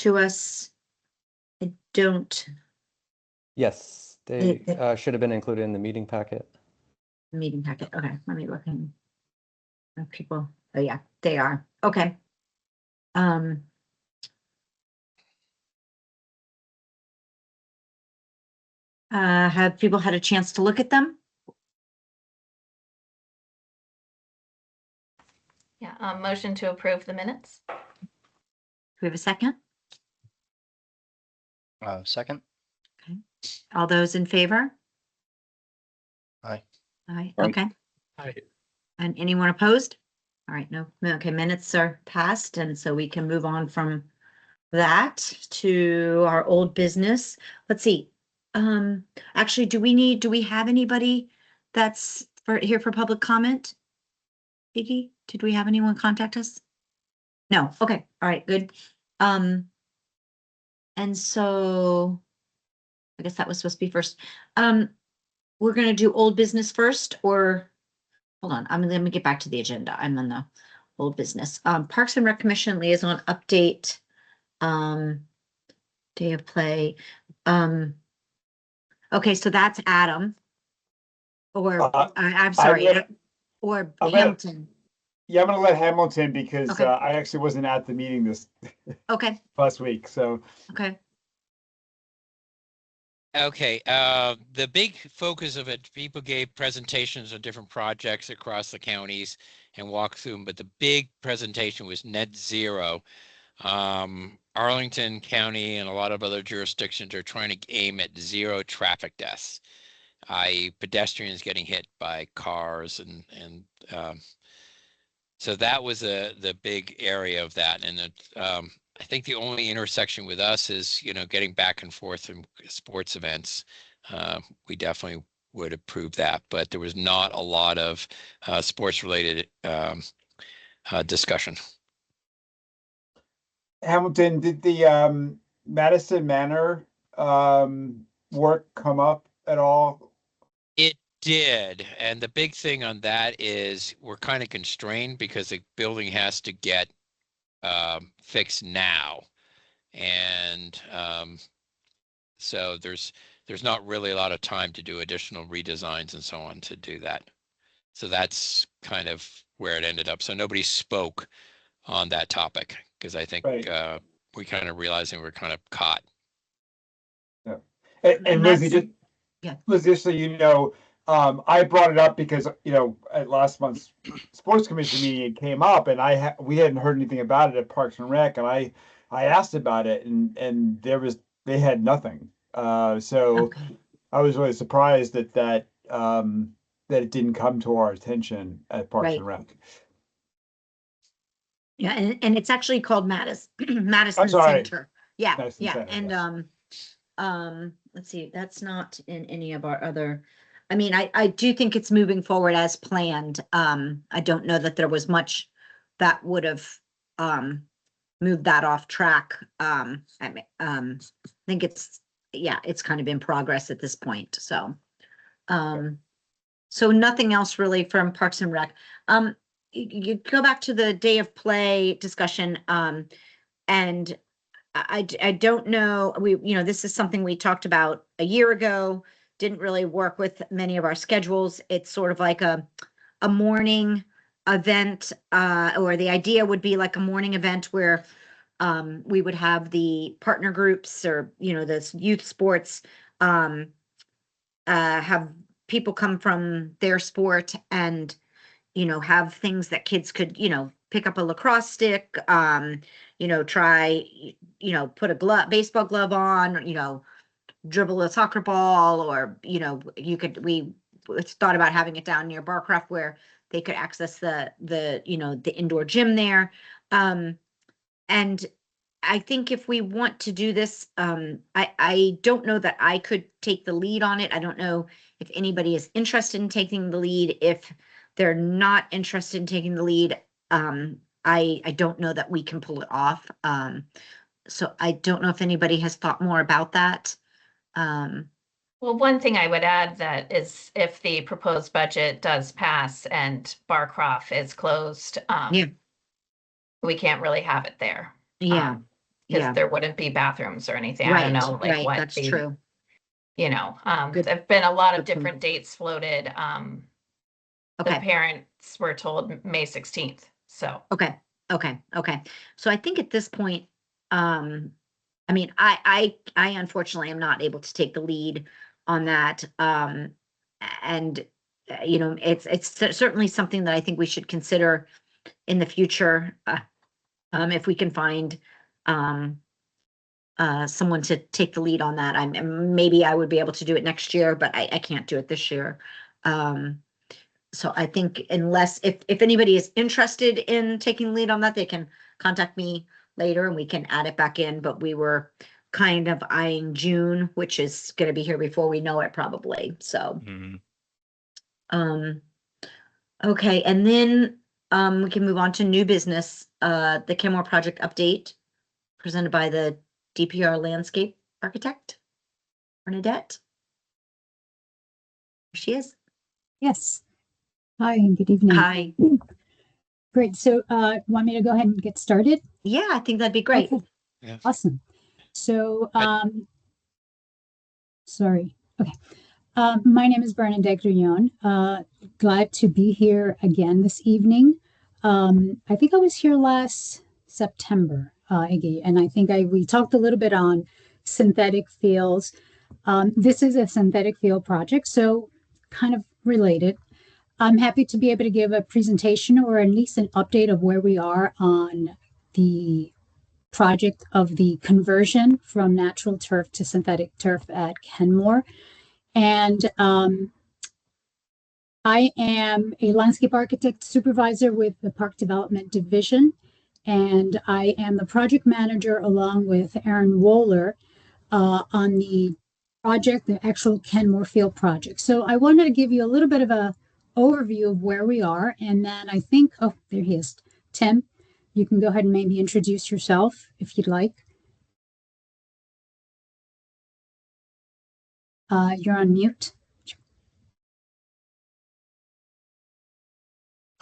to us? I don't. Yes, they should have been included in the meeting packet. Meeting packet. Okay, let me look in. People. Oh yeah, they are. Okay. Have people had a chance to look at them? Yeah, motion to approve the minutes. Do we have a second? Second. Okay. All those in favor? Aye. Aye. Aye. Okay. Aye. And anyone opposed? All right, no. Okay, minutes are passed, and so we can move on from that to our old business. Let's see. Actually, do we have anybody that's here for public comment? Iggy, did we have anyone contact us? No. Okay. All right, good. And so I guess that was supposed to be first. We're gonna do old business first, or hold on, let me get back to the agenda. I'm on the old business. Parks and Rec Commission liaison update. Day of play. Okay, so that's Adam. Or I'm sorry, or Hamilton. Yeah, I'm gonna let Hamilton because Okay. I actually wasn't at the meeting this Okay, last week, so. okay. Okay, the big focus of it, people gave presentations on different projects across the counties and walked through them, but the big presentation was net zero. Arlington County and a lot of other jurisdictions are trying to aim at zero traffic deaths, i.e. pedestrians getting hit by cars and so that was the big area of that. And I think the only intersection with us is, getting back and forth from sports events. We definitely would approve that, but there was not a lot of sports related discussion. Hamilton, did the Madison Manor work come up at all? It did, and the big thing on that is we're kind of constrained because the building has to get fixed now, and so there's not really a lot of time to do additional redesigns and so on to do that. So that's kind of where it ended up. So nobody spoke on that topic because I think Right. We kind of realizing we're kind of caught. Yeah. And Lizzie, just so you know, I brought it up because at last month's sports commission meeting it came up, and we hadn't heard anything about it at Parks and Rec, and I asked about it, and they had nothing. So Okay. I was really surprised that it didn't come to our attention at Parks Right. and Rec. Yeah, and it's actually called Madison I'm sorry. Center. Yeah, Madison yeah, Center, and let's see, that's not in any of our other. I mean, I do think it's moving forward as planned. I don't know that there was much that would have moved that off track. I think it's kind of in progress at this point. So, so nothing else really from Parks and Rec. You go back to the day of play discussion, and I don't know, this is something we talked about a year ago, didn't really work with many of our schedules. It's sort of like a morning event, or the idea would be like a morning event where we would have the partner groups or, the youth sports, have people come from their sport and have things that kids could, pick up a lacrosse stick, try, put a baseball glove on, dribble a soccer ball, or, we thought about having it down near Barcroft where they could access the indoor gym there. And I think if we want to do this, I don't know that I could take the lead on it. I don't know if anybody is interested in taking the lead. If they're not interested in taking the lead, I don't know that we can pull it off. So I don't know if anybody has thought more about that. Well, one thing I would add that is if the proposed budget does pass and Barcroft is closed, Yeah. we can't really have it there. Yeah. because Yeah. there wouldn't be bathrooms or anything. I don't know, like Right, what that's the, true. you know, Good- there've been a lot of good point. different dates floated. The Okay, parents were told May 16th, so. okay, okay. So I think at this point, I mean, I unfortunately am not able to take the lead on that. And you know, it's certainly something that I think we should consider in the future. If we can find someone to take the lead on that. Maybe I would be able to do it next year, but I can't do it this year. So I think unless if anybody is interested in taking the lead on that, they can contact me later and we can add it back in. But we were kind of eyeing June, which is going to be here before we know it probably. So, okay, and then we can move on to new business. The Kenmore project update presented by the DPR landscape architect, Bernadette. Here she is. Yes. Hi, and good evening. Hi. Great. So, want me to go ahead and get started? Yeah, I think that'd be great. Okay. Yeah. Awesome. So, sorry. Okay. My name is Bernadette Grillon. Glad to be here again this evening. I think I was here last September, Iggy, and I think we talked a little bit on synthetic fields. This is a synthetic field project, so kind of related. I'm happy to be able to give a presentation or at least an update of where we are on the project of the conversion from natural turf to synthetic turf at Kenmore. And I am a landscape architect supervisor with the Park Development Division, and I am the project manager along with Aaron Wohler on the project, the actual Kenmore Field project. So I wanted to give you a little bit of a overview of where we are, and then I think, oh, there he is. Tim, you can go ahead and maybe introduce yourself if you'd like. You're on mute.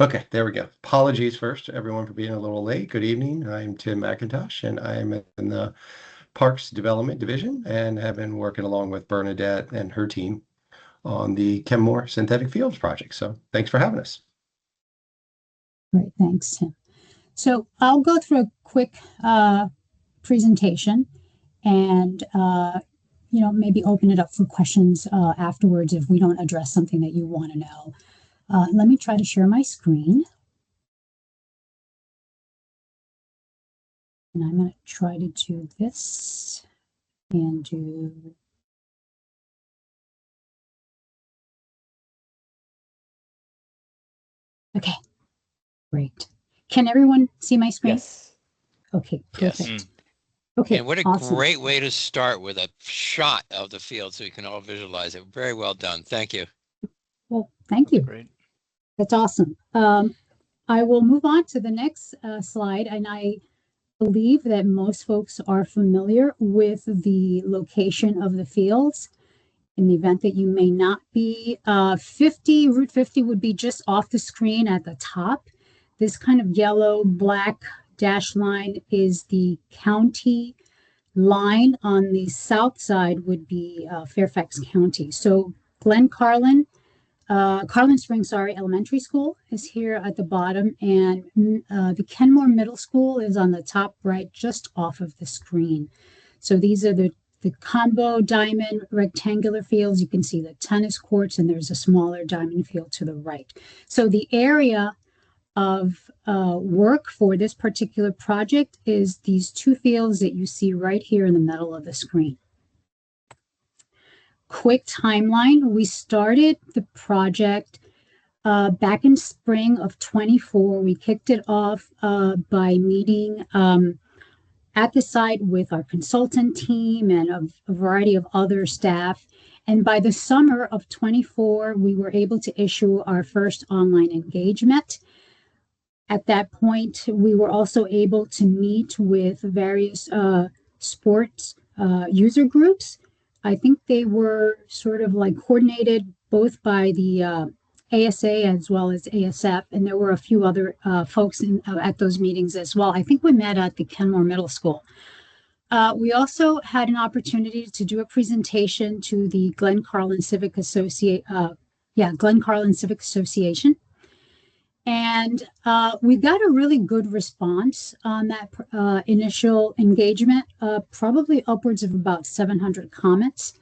Okay, there we go. Apologies first to everyone for being a little late. Good evening. I'm Tim McIntosh, and I'm in the Parks Development Division and have been working along with Bernadette and her team on the Kenmore Synthetic Fields project. So thanks for having us. Great, thanks, Tim. So I'll go through a quick presentation and maybe open it up for questions afterwards if we don't address something that you want to know. Let me try to share my screen. And I'm going to try to do this and do. Okay, great. Can everyone see my screen? Yes. Okay, perfect. Yes. Okay, And what a awesome. great way to start with a shot of the field so you can all visualize it. Very well done. Thank you. Well, thank you. Great. That's awesome. I will move on to the next slide, and I believe that most folks are familiar with the location of the fields. In the event that you may not be, Route 50 would be just off the screen at the top. This kind of yellow black dash line is the county line. On the south side would be Fairfax County. So Carlin Springs, elementary school is here at the bottom, and the Kenmore Middle School is on the top right, just off of the screen. So these are the combo diamond rectangular fields. You can see the tennis courts, and there's a smaller diamond field to the right. So the area of work for this particular project is these two fields that you see right here in the middle of the screen. Quick timeline. We started the project back in spring of 24. We kicked it off by meeting at the site with our consultant team and a variety of other staff. And by the summer of 24, we were able to issue our first online engagement. At that point, we were also able to meet with various sports user groups. I think they were sort of like coordinated both by the ASA as well as ASF, and there were a few other folks at those meetings as well. I think we met at the Kenmore Middle School. We also had an opportunity to do a presentation to the Glen Carlin Civic Association. And we got a really good response on that initial engagement, probably upwards of about 700 comments.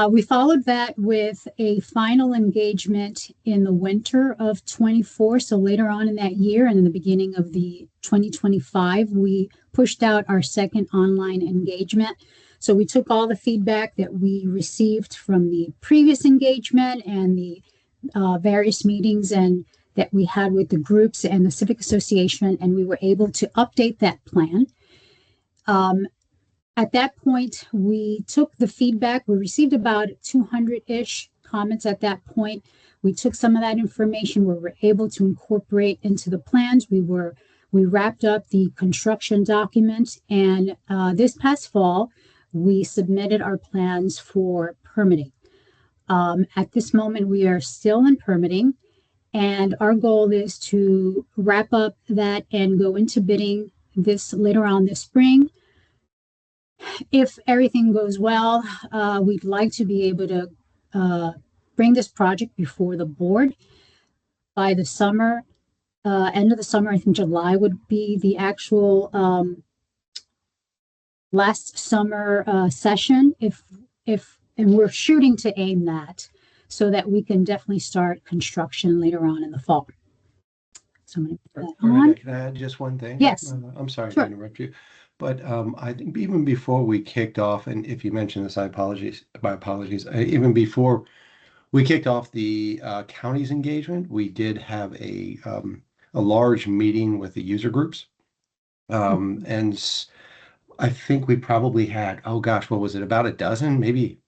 We followed that with a final engagement in the winter of 24. So later on in that year and in the beginning of the 2025, we pushed out our second online engagement. So we took all the feedback that we received from the previous engagement and the various meetings and that we had with the groups and the Civic Association, and we were able to update that plan. At that point, we took the feedback. We received about 200-ish comments at that point. We took some of that information we were able to incorporate into the plans. We wrapped up the construction document, and this past fall, we submitted our plans for permitting. At this moment, we are still in permitting, and our goal is to wrap up that and go into bidding this later on this spring. If everything goes well, we'd like to be able to bring this project before the board by the summer, end of the summer. I think July would be the actual last summer session. And we're shooting to aim that so that we can definitely start construction later on in the fall. So I'm going to put that on. Can I add just one thing? Yes. I'm sorry Sure. to interrupt you, but I think even before we kicked off, and if you mentioned this, my apologies. Even before we kicked off the county's engagement, we did have a large meeting with the user groups, and I think we probably had, oh gosh, what was it? About a dozen, maybe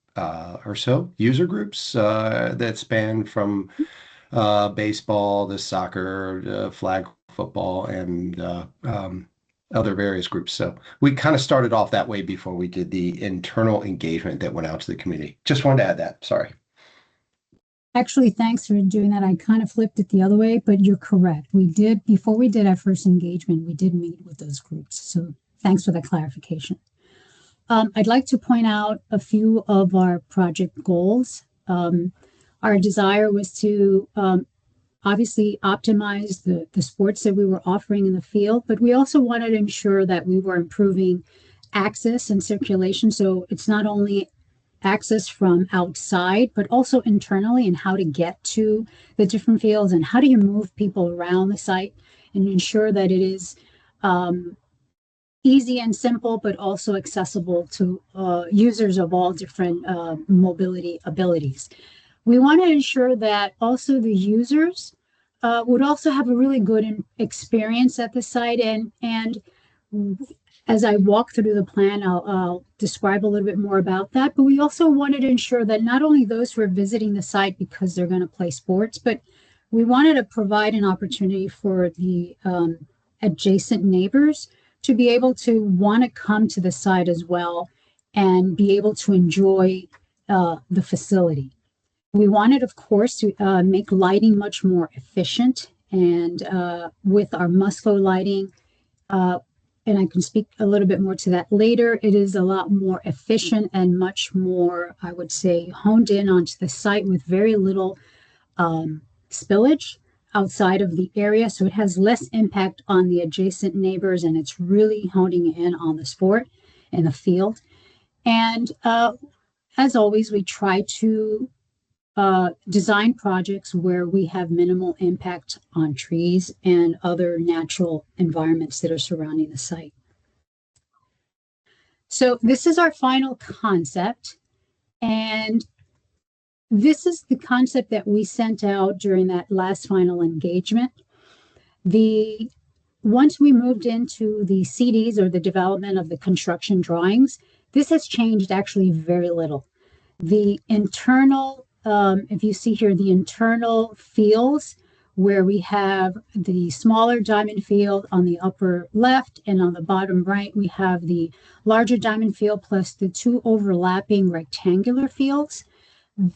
or so user groups that span from baseball, the soccer, flag football, and other various groups. So we kind of started off that way before we did the internal engagement that went out to the community. Just wanted to add that. Sorry. Actually, thanks for doing that. I kind of flipped it the other way, but you're correct. We did, before we did our first engagement, we did meet with those groups. So thanks for that clarification. I'd like to point out a few of our project goals. Our desire was to obviously optimize the sports that we were offering in the field, but we also wanted to ensure that we were improving access and circulation. So it's not only access from outside, but also internally, and how to get to the different fields and how do you move people around the site and ensure that it is easy and simple, but also accessible to users of all different mobility abilities. We want to ensure that also the users would also have a really good experience at the site. And as I walk through the plan, I'll describe a little bit more about that. But we also wanted to ensure that not only those who are visiting the site because they're going to play sports, but we wanted to provide an opportunity for the adjacent neighbors to be able to want to come to the site as well and be able to enjoy the facility. We wanted, of course, to make lighting much more efficient, and with our Musco lighting, and I can speak a little bit more to that later, it is a lot more efficient and much more, I would say, honed in onto the site with very little spillage outside of the area. So it has less impact on the adjacent neighbors, and it's really honing in on the sport and the field. And as always, we try to design projects where we have minimal impact on trees and other natural environments that are surrounding the site. So this is our final concept, and this is the concept that we sent out during that last final engagement. Once we moved into the CDs, or the development of the construction drawings, this has changed actually very little. The internal, if you see here, the internal fields where we have the smaller diamond field on the upper left, and on the bottom right, we have the larger diamond field plus the two overlapping rectangular fields.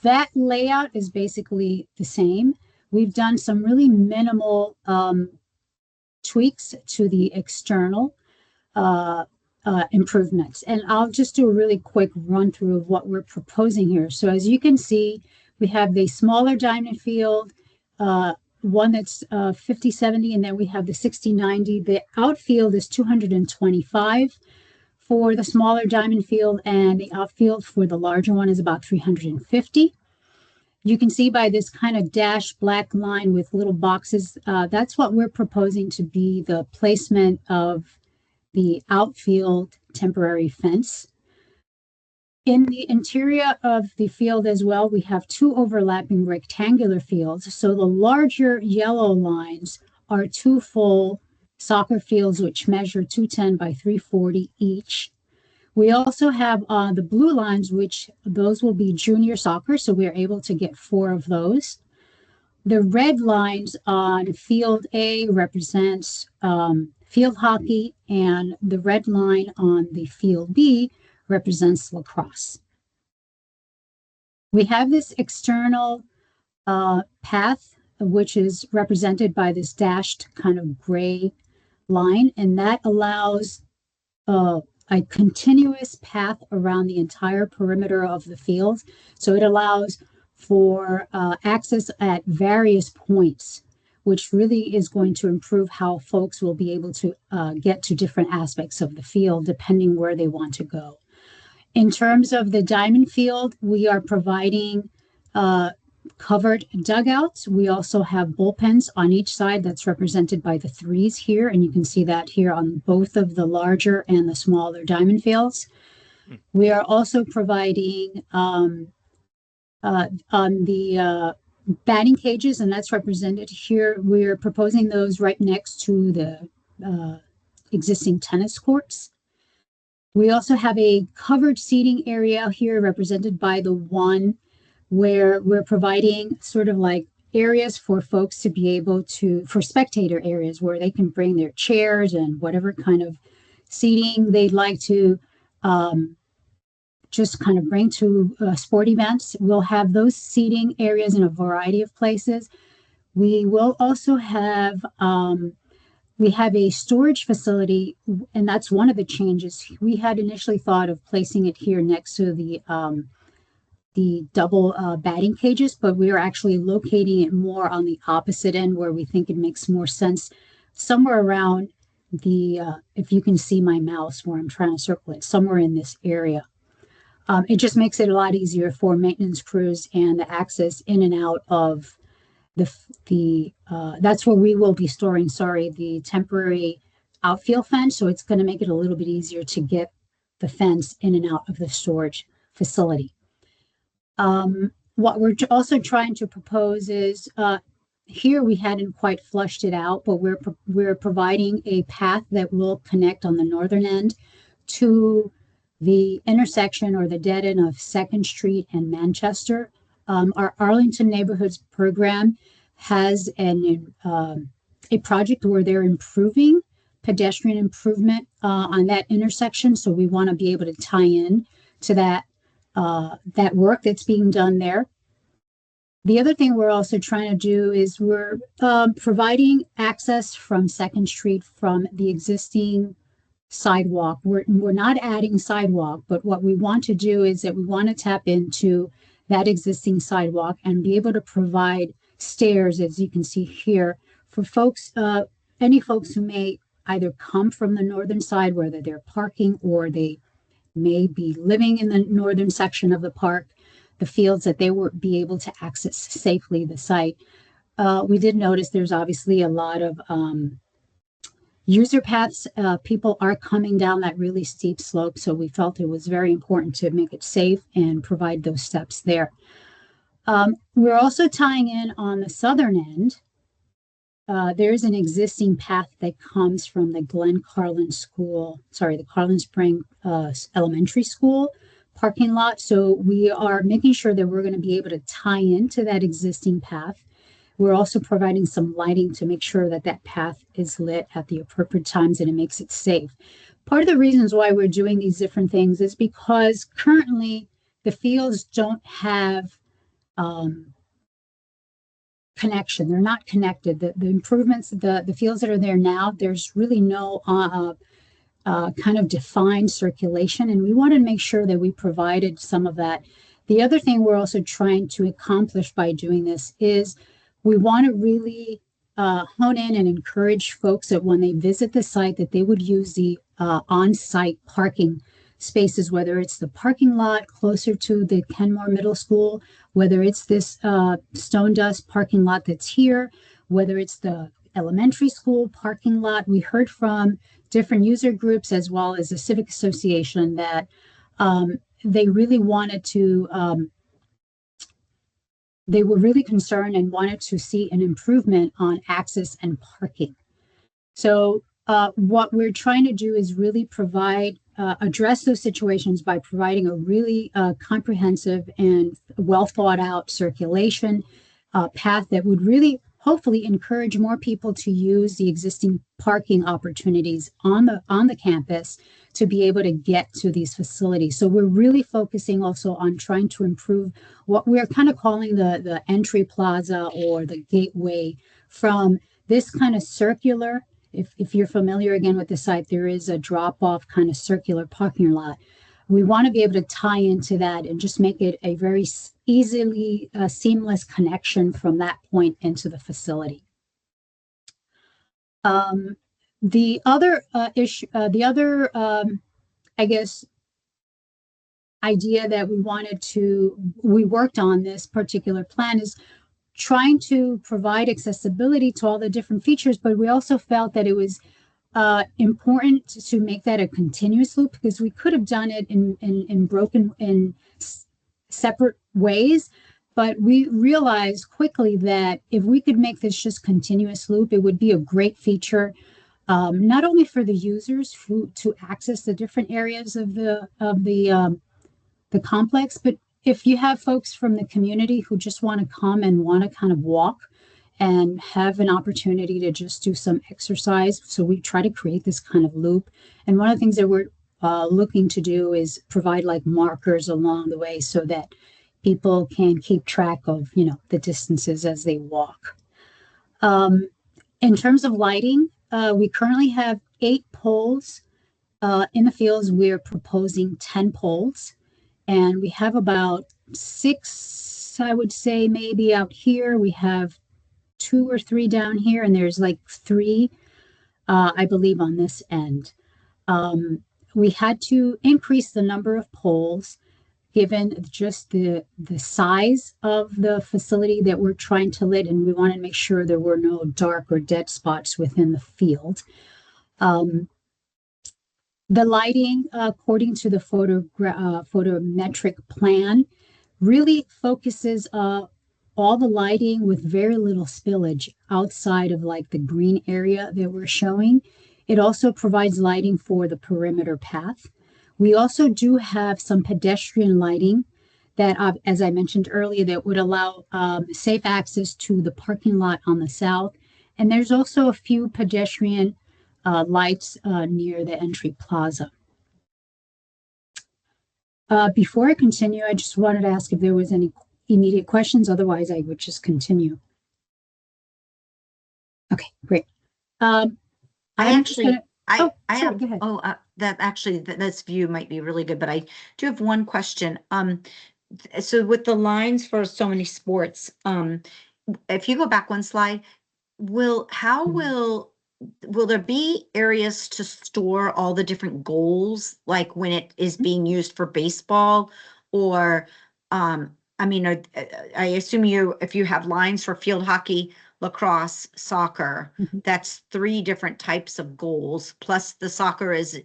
That layout is basically the same. We've done some really minimal tweaks to the external improvements. And I'll just do a really quick run through of what we're proposing here. So as you can see, we have the smaller diamond field, one that's 50/70, and then we have the 60/90. The outfield is 225 for the smaller diamond field, and the outfield for the larger one is about 350. You can see by this kind of dashed black line with little boxes, that's what we're proposing to be the placement of the outfield temporary fence. In the interior of the field as well, we have two overlapping rectangular fields. So the larger yellow lines are two full soccer fields, which measure 210 by 340 each. We also have the blue lines, which those will be junior soccer. So we are able to get 4 of those. The red lines on field A represents field hockey, and the red line on the field B represents lacrosse. We have this external path, which is represented by this dashed kind of gray line, and that allows a continuous path around the entire perimeter of the field. So it allows for access at various points, which really is going to improve how folks will be able to get to different aspects of the field, depending where they want to go. In terms of the diamond field, we are providing covered dugouts. We also have bullpens on each side that's represented by the 3s here, and you can see that here on both of the larger and the smaller diamond fields. We are also providing on the batting cages, and that's represented here. We're proposing those right next to the existing tennis courts. We also have a covered seating area here represented by the 1, where we're providing sort of like areas for folks to be able to, for spectator areas where they can bring their chairs and whatever kind of seating they'd like to just kind of bring to sport events. We'll have those seating areas in a variety of places. We will also have we have a storage facility, and that's one of the changes. We had initially thought of placing it here next to the double batting cages, but we are actually locating it more on the opposite end where we think it makes more sense, somewhere around the, if you can see my mouse where I'm trying to circle it, somewhere in this area. It just makes it a lot easier for maintenance crews and the access in and out of that's where we will be storing, the temporary outfield fence. So it's going to make it a little bit easier to get the fence in and out of the storage facility. What we're also trying to propose is here we hadn't quite flushed it out, but we're providing a path that will connect on the northern end to the intersection or the dead end of 2nd Street and Manchester. Our Arlington Neighborhoods program has a project where they're improving pedestrian improvement on that intersection. So we want to be able to tie in to that work that's being done there. The other thing we're also trying to do is we're providing access from 2nd Street from the existing sidewalk. We're not adding sidewalk, but what we want to do is that we want to tap into that existing sidewalk and be able to provide stairs, as you can see here, for folks, any folks who may either come from the northern side, whether they're parking or they may be living in the northern section of the park, the fields, that they will be able to access safely the site. We did notice there's obviously a lot of user paths. People are coming down that really steep slope, so we felt it was very important to make it safe and provide those steps there. We're also tying in on the southern end. There's an existing path that comes from the the Carlin Spring Elementary School parking lot. So we are making sure that we're going to be able to tie into that existing path. We're also providing some lighting to make sure that that path is lit at the appropriate times and it makes it safe. Part of the reasons why we're doing these different things is because currently the fields don't have connection. They're not connected. The improvements, the fields that are there now, there's really no kind of defined circulation, and we wanted to make sure that we provided some of that. The other thing we're also trying to accomplish by doing this is we want to really hone in and encourage folks that when they visit the site that they would use the on-site parking spaces, whether it's the parking lot closer to the Kenmore Middle School, whether it's this Stone Dust parking lot that's here, whether it's the elementary school parking lot. We heard from different user groups as well as the Civic Association that they really wanted to, they were really concerned and wanted to see an improvement on access and parking. So what we're trying to do is really provide, address those situations by providing a really comprehensive and well thought out circulation path that would really hopefully encourage more people to use the existing parking opportunities on the campus to be able to get to these facilities. So we're really focusing also on trying to improve what we're kind of calling the entry plaza or the gateway from this kind of circular. If you're familiar again with the site, there is a drop-off kind of circular parking lot. We want to be able to tie into that and just make it a very easily seamless connection from that point into the facility. The other issue, I guess, idea that we worked on this particular plan is trying to provide accessibility to all the different features, but we also felt that it was important to make that a continuous loop because we could have done it in separate ways, but we realized quickly that if we could make this just continuous loop, it would be a great feature, not only for the users to access the different areas of the complex, but if you have folks from the community who just want to come and want to kind of walk and have an opportunity to just do some exercise. So we try to create this kind of loop. And one of the things that we're looking to do is provide like markers along the way so that people can keep track of, the distances as they walk. In terms of lighting, we currently have 8 poles in the fields. We're proposing 10 poles. And we have about 6, I would say, maybe out here. We have 2 or 3 down here, and there's like 3, I believe, on this end. We had to increase the number of poles given just the size of the facility that we're trying to lit, and we wanted to make sure there were no dark or dead spots within the field. The lighting, according to the photometric plan, really focuses all the lighting with very little spillage outside of like the green area that we're showing. It also provides lighting for the perimeter path. We also do have some pedestrian lighting that, as I mentioned earlier, that would allow safe access to the parking lot on the south. And there's also a few pedestrian lights near the entry plaza. Before I continue, I just wanted to ask if there was any immediate questions. Otherwise, I would just continue. Okay, great. This view might be really good, but I do have one question. So with the lines for so many sports, if you go back one slide, will there be areas to store all the different goals, like when it is being used for baseball? Or, I assume if you have lines for field hockey, lacrosse, soccer, that's 3 different types of goals, plus the soccer is,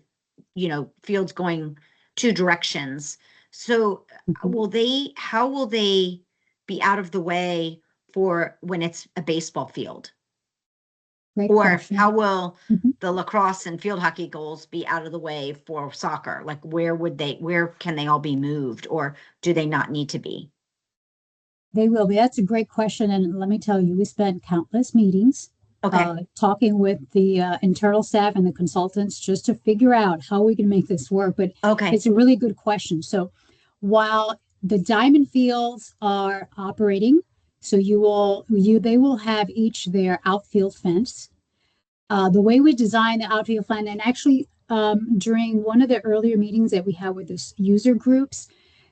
fields going 2 directions. So how will they be out of the way for when it's a baseball field? How will the lacrosse and field hockey goals be out of the way for soccer? Like where can they all be moved, or do they not need to be? They will be. That's a great question. And let me tell you, we spent countless meetings talking with the internal staff and the consultants just to figure out how we can make this work. But it's a really good question. So while the diamond fields are operating, so they will have each their outfield fence. The way we design the outfield fence, and actually during one of the earlier meetings that we had with the user groups,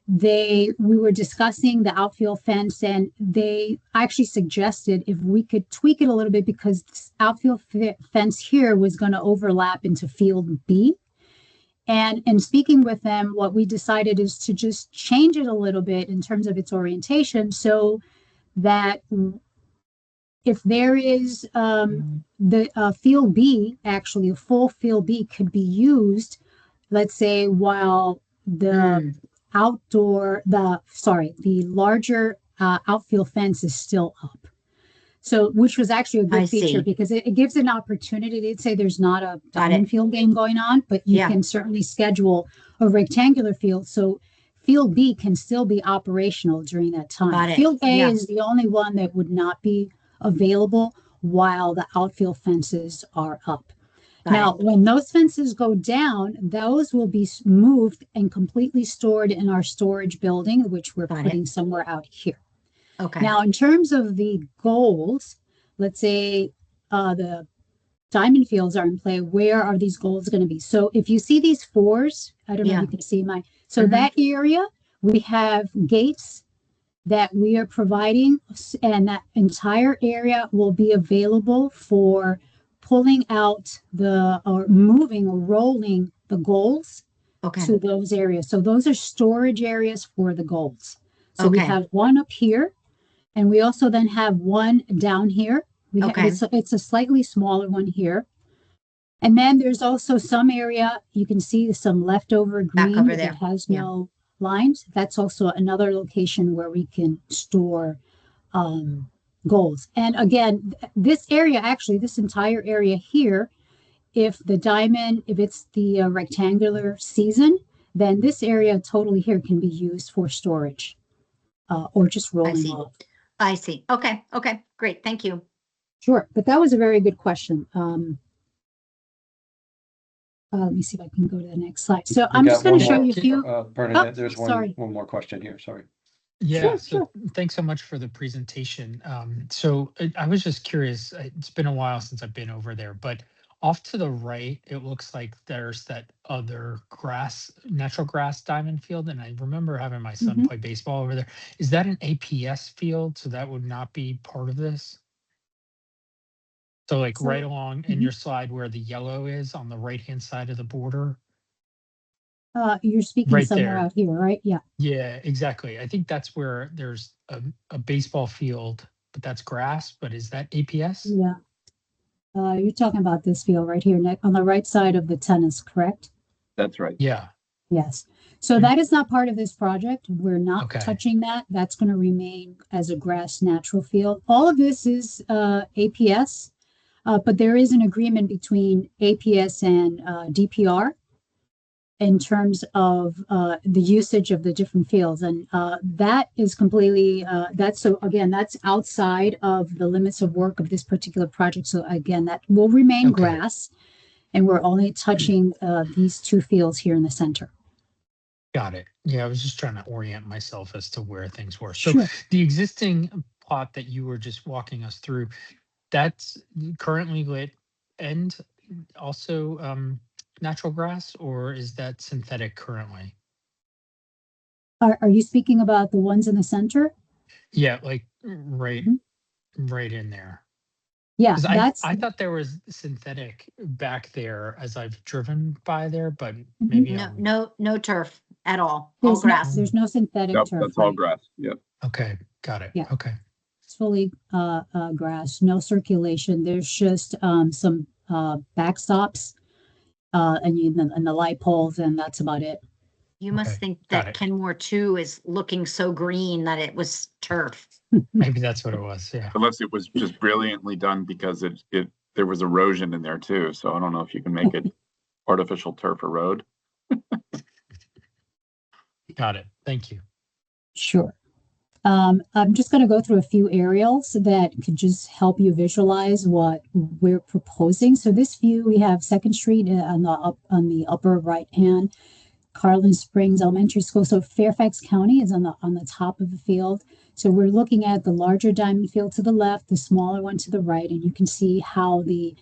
we were discussing the outfield fence, and they actually suggested if we could tweak it a little bit, because this outfield fence here was going to overlap into field B. And in speaking with them, what we decided is to just change it a little bit in terms of its orientation, so that if there is the field B, actually a full field B could be used, let's say, while the the larger outfield fence is still up. So, which was actually a good feature, because it gives an opportunity. They'd say there's not a diamond field game going on, but you can certainly schedule a rectangular field. So field B can still be operational during that time. Field A is the only one that would not be available while the outfield fences are up. Now, when those fences go down, those will be moved and completely stored in our storage building, which we're putting somewhere out here. Okay. Now, in terms of the goals, let's say the diamond fields are in play, where are these goals going to be? So if you see these fours, I don't know if you can see mine. So that area, we have gates that we are providing, and that entire area will be available for pulling out or moving or rolling the goals to those areas. So those are storage areas for the goals. So we have one up here, and we also then have one down here. It's a slightly smaller one here. And then there's also some area, you can see some leftover green that has no lines. That's also another location where we can store goals. And again, this area, actually, this entire area here, if it's the rectangular season, then this area totally here can be used for storage or just rolling off. I see. Okay. Okay. Great. Thank you. Sure. But that was a very good question. Let me see if I can go to the next slide. So I'm just going to show you a few. Bernadette, there's one more question here. Sorry. Yeah, so thanks so much for the presentation. So I was just curious, it's been a while since I've been over there, but off to the right, it looks like there's that other natural grass diamond field. And I remember having my son play baseball over there. Is that an APS field? So that would not be part of this? So like right along in your slide where the yellow is on the right-hand side of the border? You're speaking right somewhere there. out here, right? Yeah. Yeah, exactly. I think that's where there's a baseball field, but that's grass. But is that APS? Yeah. You're talking about this field right here on the right side of the tennis, correct? That's right. Yeah. Yes. So that is not part of this project. We're not touching that. That's going to remain as a grass natural field. All of this is APS, but there is an agreement between APS and DPR in terms of the usage of the different fields. And that is completely, that's outside of the limits of work of this particular project. So again, that will remain grass, and we're only touching these two fields here in the center. Got it. Yeah, I was just trying to orient myself as to where things were. So the existing plot that you were just walking us through, that's currently lit and also natural grass, or is that synthetic currently? Are you speaking about the ones in the center? Yeah, like right in there. Yeah, I thought there was synthetic back there as I've driven by there, but maybe no turf at all. There's All grass. There's no synthetic turf. That's all grass. Yep. Okay, got it. Yeah. Okay. It's fully grass, no circulation. There's just some backstops and the light poles, and that's about it. You must think that Kenmore 2 is looking so green that it was turf. Maybe that's what it was. Yeah. Unless it was just brilliantly done because there was erosion in there too. So I don't know if you can make it artificial turf or road. Got it. Thank you. Sure. I'm just going to go through a few aerials that could just help you visualize what we're proposing. So this view, we have 2nd Street on the upper right hand, Carlin Springs Elementary School. So Fairfax County is on the top of the field. So we're looking at the larger diamond field to the left, the smaller one to the right, and you can see how the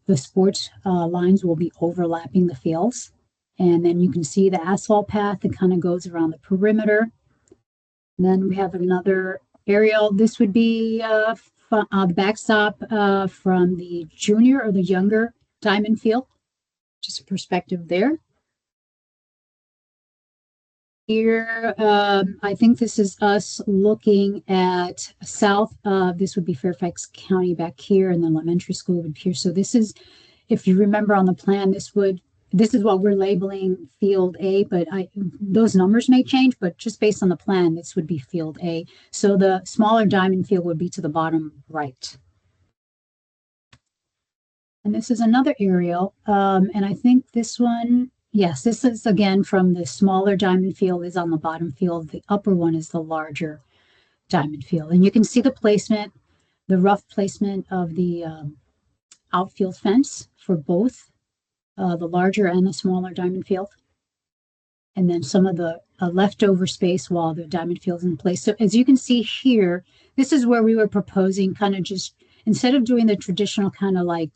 the sports lines will be overlapping the fields. And then you can see the asphalt path that kind of goes around the perimeter. And then we have another aerial. This would be the backstop from the junior or the younger diamond field. Just a perspective there. Here, I think this is us looking at south. This would be Fairfax County back here, and the elementary school would be here. So this is, if you remember on the plan, this is what we're labeling Field A, but those numbers may change, but just based on the plan, this would be Field A. So the smaller diamond field would be to the bottom right. And this is another aerial, and I think this one, yes, this is again from the smaller diamond field is on the bottom field. The upper one is the larger diamond field. And you can see the placement, the rough placement of the outfield fence for both the larger and the smaller diamond field. And then some of the leftover space while the diamond field is in place. So as you can see here, this is where we were proposing kind of just, instead of doing the traditional kind of like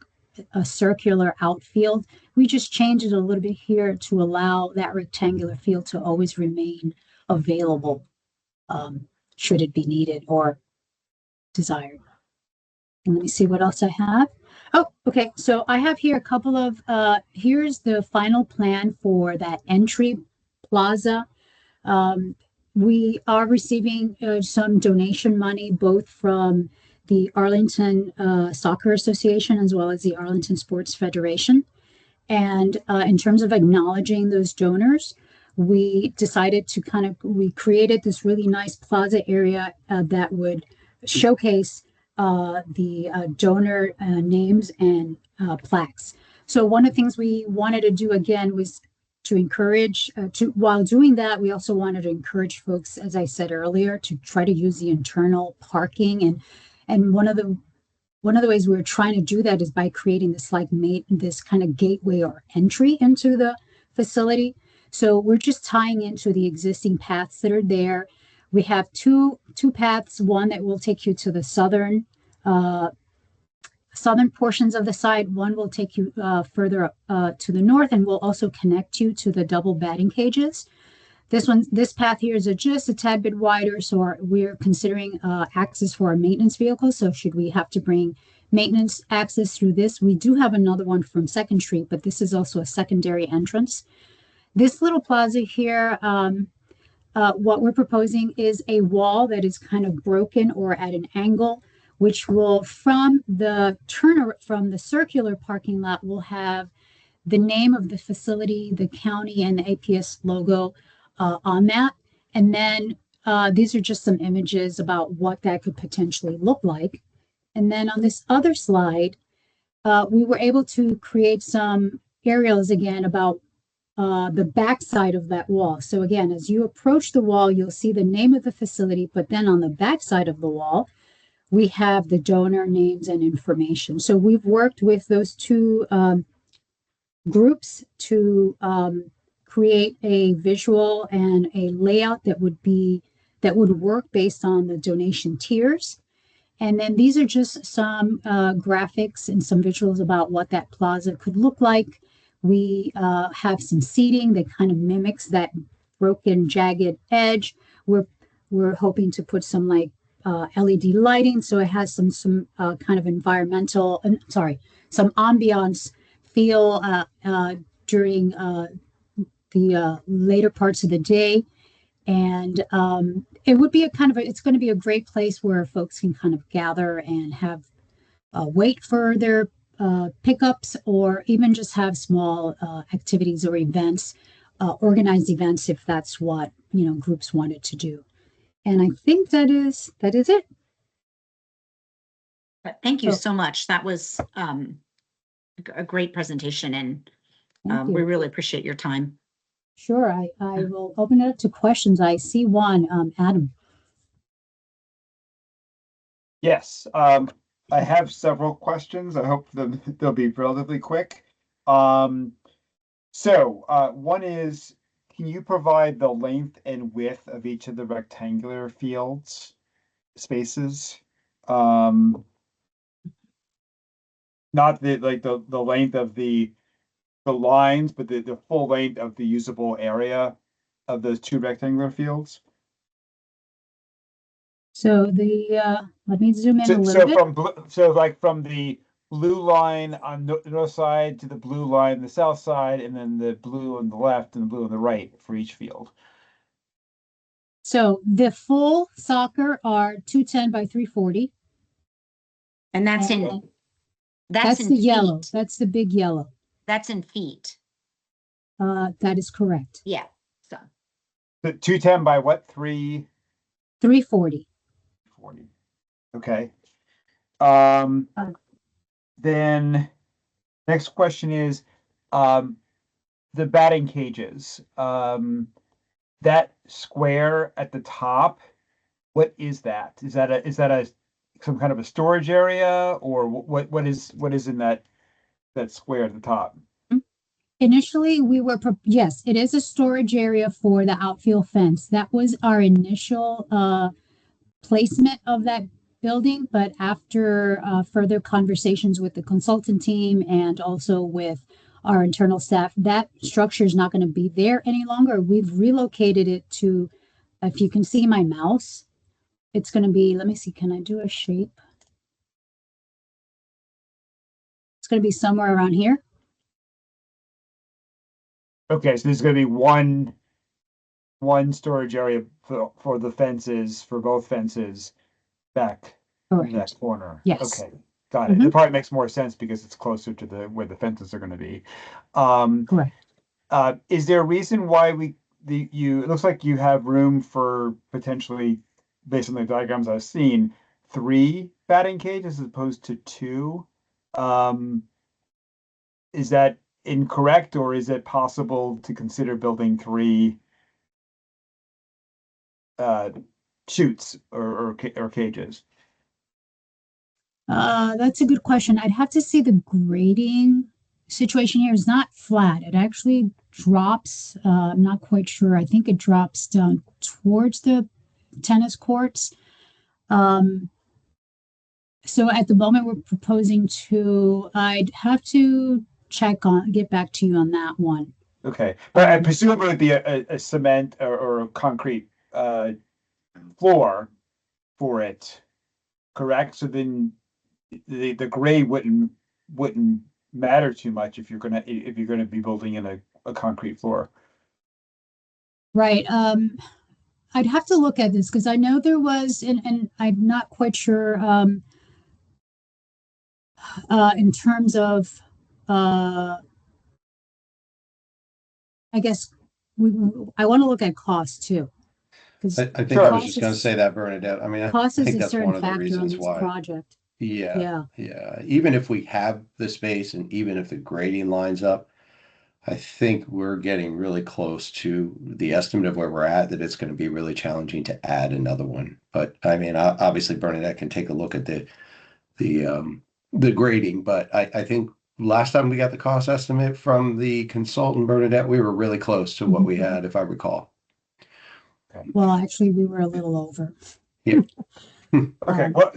a circular outfield, we just changed it a little bit here to allow that rectangular field to always remain available should it be needed or desired. And let me see what else I have. Oh, okay. So I have here a couple of, here's the final plan for that entry plaza. We are receiving some donation money, both from the Arlington Soccer Association as well as the Arlington Sports Federation. And in terms of acknowledging those donors, we decided to we created this really nice plaza area that would showcase the donor names and plaques. So one of the things we wanted to do again was to encourage, while doing that, we also wanted to encourage folks, as I said earlier, to try to use the internal parking. And one of the ways we were trying to do that is by creating this kind of gateway or entry into the facility. So we're just tying into the existing paths that are there. We have two paths, one that will take you to the southern portions of the site. One will take you further to the north and will also connect you to the double batting cages. This path here is just a tad bit wider, so we're considering access for our maintenance vehicles. So should we have to bring maintenance access through this, we do have another one from 2nd Street, but this is also a secondary entrance. This little plaza here, what we're proposing is a wall that is kind of broken or at an angle, which will, from the circular parking lot, will have the name of the facility, the county, and the APS logo on that. And then these are just some images about what that could potentially look like. And then on this other slide, we were able to create some aerials again about the backside of that wall. So again, as you approach the wall, you'll see the name of the facility, but then on the backside of the wall, we have the donor names and information. So we've worked with those two groups to create a visual and a layout that would work based on the donation tiers. And then these are just some graphics and some visuals about what that plaza could look like. We have some seating that kind of mimics that broken, jagged edge. We're hoping to put some like LED lighting, so it has some kind of environmental, some ambiance feel during the later parts of the day. And it would be it's going to be a great place where folks can kind of gather and have wait for their pickups, or even just have small activities or events, organized events, if that's what groups wanted to do. And I think that is it. Thank you so much. That was a great presentation, and we really appreciate your time. Sure, I will open it up to questions. I see one, Adam. Yes, I have several questions. I hope they'll be relatively quick. One is, can you provide the length and width of each of the rectangular fields spaces? not the length of the lines, but the full length of the usable area of those two rectangular fields. So let me zoom in a little bit. So like from the blue line on the north side to the blue line on the south side, and then the blue on the left and the blue on the right for each field. So the full soccer are 210 by 340. And that's And in, that's in the yellow. feet. That's the big yellow. That's in feet. That is correct. Yeah, so. The 210 by what? 340. 40. Okay. Then next question is the batting cages. That square at the top, what is that? Is that a some kind of a storage area, or what is in that square at the top? Initially, yes, it is a storage area for the outfield fence. That was our initial placement of that building, but after further conversations with the consultant team and also with our internal staff, that structure is not going to be there any longer. We've relocated it to, if you can see my mouse, it's going to be, let me see, can I do a shape? It's going to be somewhere around here. Okay, so there's going to be one storage area for the fences, for both fences back in that corner. Yes. Okay, got it. It probably makes more sense because it's closer to where the fences are going to be. Correct. Is there a reason why it looks like you have room for potentially, based on the diagrams I've seen, 3 batting cages as opposed to 2? Is that incorrect, or is it possible to consider building 3 chutes or cages? That's a good question. I'd have to see the grading situation here is not flat. It actually drops. I'm not quite sure. I think it drops down towards the tennis courts. So at the moment we're proposing 2. I'd have to get back to you on that one. Okay, but I presume it would be a cement or a concrete floor for it, correct? So then the grade wouldn't matter too much if you're gonna be building in a concrete floor. Right. I'd have to look at this because I know there was, and I'm not quite sure in terms of I guess I want to look at cost too. I think I was just going to say that, Bernadette. I mean, I cost is think a that's one certain of the factor on reasons this why. project. Yeah. Even if we have the space and even if the grading lines up, I think we're getting really close to the estimate of where we're at, that it's going to be really challenging to add another one. But I mean, obviously Bernadette can take a look at the grading, but I think last time we got the cost estimate from the consultant, Bernadette, we were really close to what we had, if I recall. Well, actually, we were a little over. Yeah. Okay, well,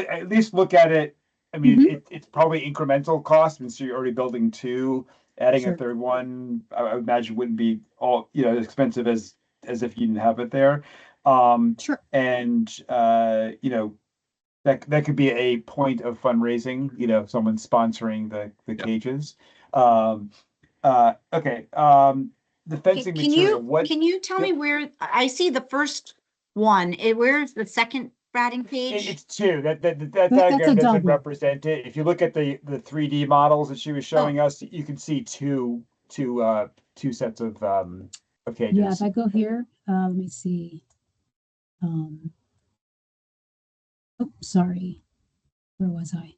at least look at it. I mean, it's probably incremental cost, since you're already building 2. Adding a third one, I would imagine, wouldn't be all as expensive as if you didn't have it there. Sure. And that could be a point of fundraising. Someone sponsoring the cages. Okay. The fencing material. Can you tell me where I see the first one? Where's the second batting cage? It's 2. That diagram doesn't represent it. If you look at the 3D models that she was showing us, you can see two sets of cages. Yeah, if I go here, let me see. Oh, sorry. Where was I?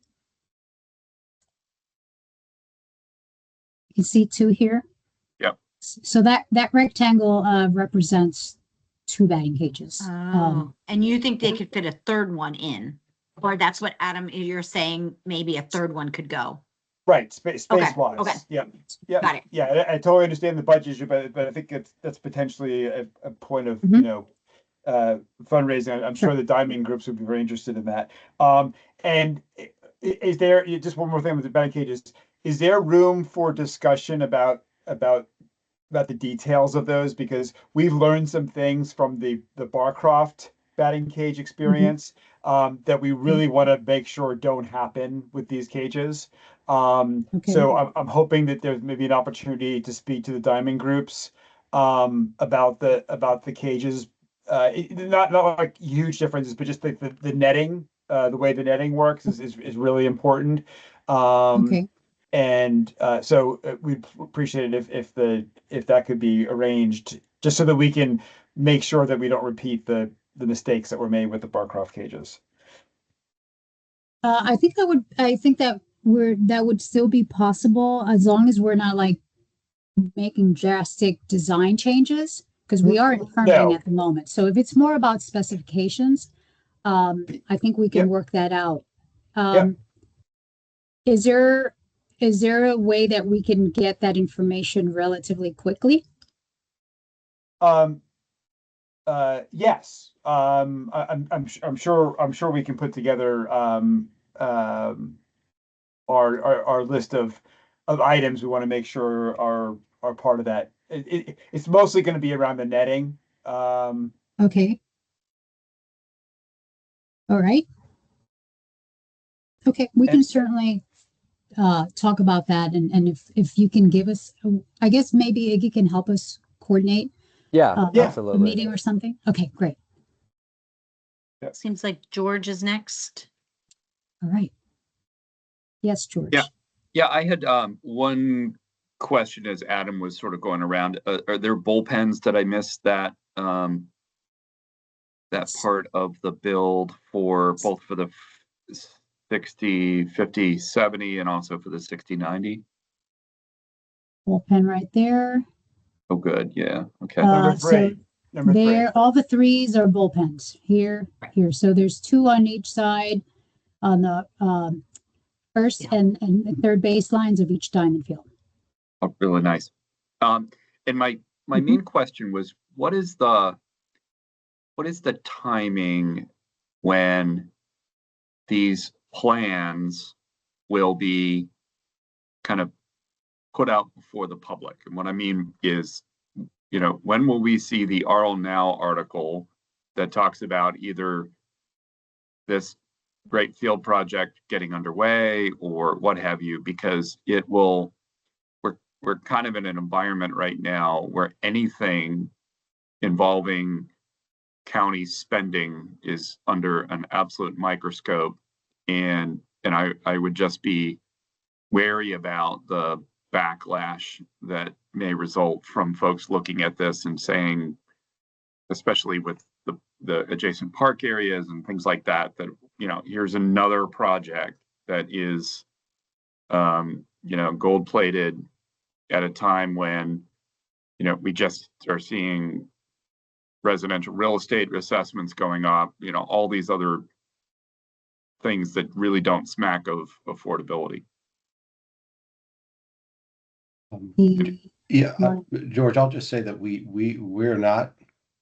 You can see 2 here. Yep. So that rectangle represents 2 batting cages. And you think they could fit a third one in? Or that's what, Adam, you're saying, maybe a third one could go? Right, space wise. Okay. Yeah. Got it. Yeah, I totally understand the budget issue, but I think that's potentially a point of fundraising. I'm sure the diamond groups would be very interested in that. And is there, just one more thing with the batting cages, is there room for discussion about the details of those? Because we've learned some things from the Barcroft batting cage experience that we really want to make sure don't happen with these cages. So I'm hoping that there's maybe an opportunity to speak to the diamond groups about the cages. Not like huge differences, but just the netting, the way the netting works is really important. And so we'd appreciate it if that could be arranged, just so that we can make sure that we don't repeat the mistakes that were made with the Barcroft cages. I think that would still be possible as long as we're not like making drastic design changes, because we are in permitting at the moment. So if it's more about specifications, I think we can work that out. Is there a way that we can get that information relatively quickly? Yes. I'm sure we can put together our list of items we want to make sure are part of that. It's mostly going to be around the netting. Okay. All right. Okay, we can certainly talk about that, and if you can give us, I guess maybe Iggy can help us coordinate. Absolutely. A meeting or something. Okay, great. Seems like George is next. All right. Yes, George. Yeah. I had one question as Adam was sort of going around. Are there bullpens? Did I miss that that part of the build for both for the 60, 50, 70 and also for the 60, 90? Bullpen right there. Oh, good. Yeah. Okay. Number three. All the threes are bullpens here. So there's two on each side on the first and third baselines of each diamond field. Oh, really nice. And my main question was, what is the timing when these plans will be kind of put out before the public? And what I mean is, when will we see the Arl Now article that talks about either this great field project getting underway or what have you? Because we're kind of in an environment right now where anything involving county spending is under an absolute microscope, and I would just be wary about the backlash that may result from folks looking at this and saying, especially with the adjacent park areas and things like that, here's another project that is gold plated at a time when we just are seeing residential real estate assessments going up, all these other things that really don't smack of affordability. George, I'll just say that we're not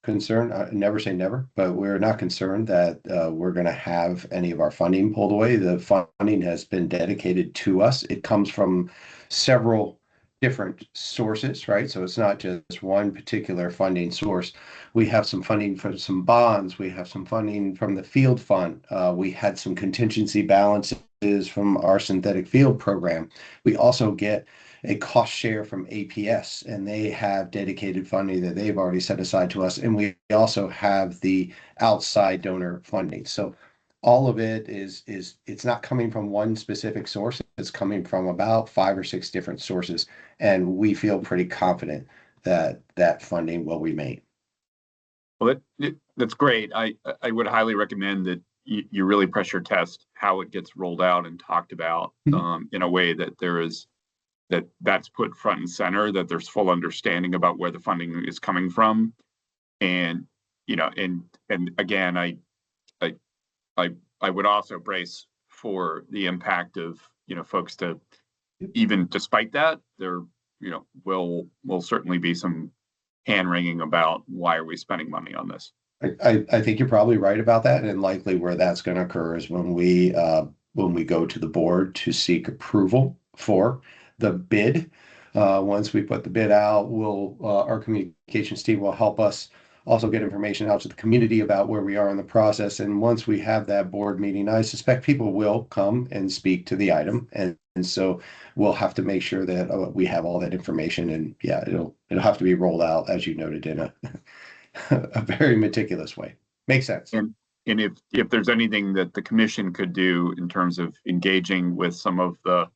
concerned. I never say never, but we're not concerned that we're going to have any of our funding pulled away. The funding has been dedicated to us. It comes from several different sources, right? So it's not just one particular funding source. We have some funding for some bonds. We have some funding from the field fund. We had some contingency balances from our synthetic field program. We also get a cost share from APS, and they have dedicated funding that they've already set aside to us. And we also have the outside donor funding. So all of it it's not coming from one specific source. It's coming from about 5 or 6 different sources. And we feel pretty confident that that funding will remain. Well, that's great. I would highly recommend that you really pressure test how it gets rolled out and talked about in a way that that's put front and center, that there's full understanding about where the funding is coming from. And, and again, I would also brace for the impact of, folks to, even despite that, there, will certainly be some hand wringing about why are we spending money on this. I think you're probably right about that. And likely where that's going to occur is when we when we go to the board to seek approval for the bid. Once we put the bid out, our communications team will help us also get information out to the community about where we are in the process. And once we have that board meeting, I suspect people will come and speak to the item. And so we'll have to make sure that we have all that information. And yeah, it'll have to be rolled out, as you noted, in a very meticulous way. Makes sense. And if there's anything that the commission could do in terms of engaging with some of the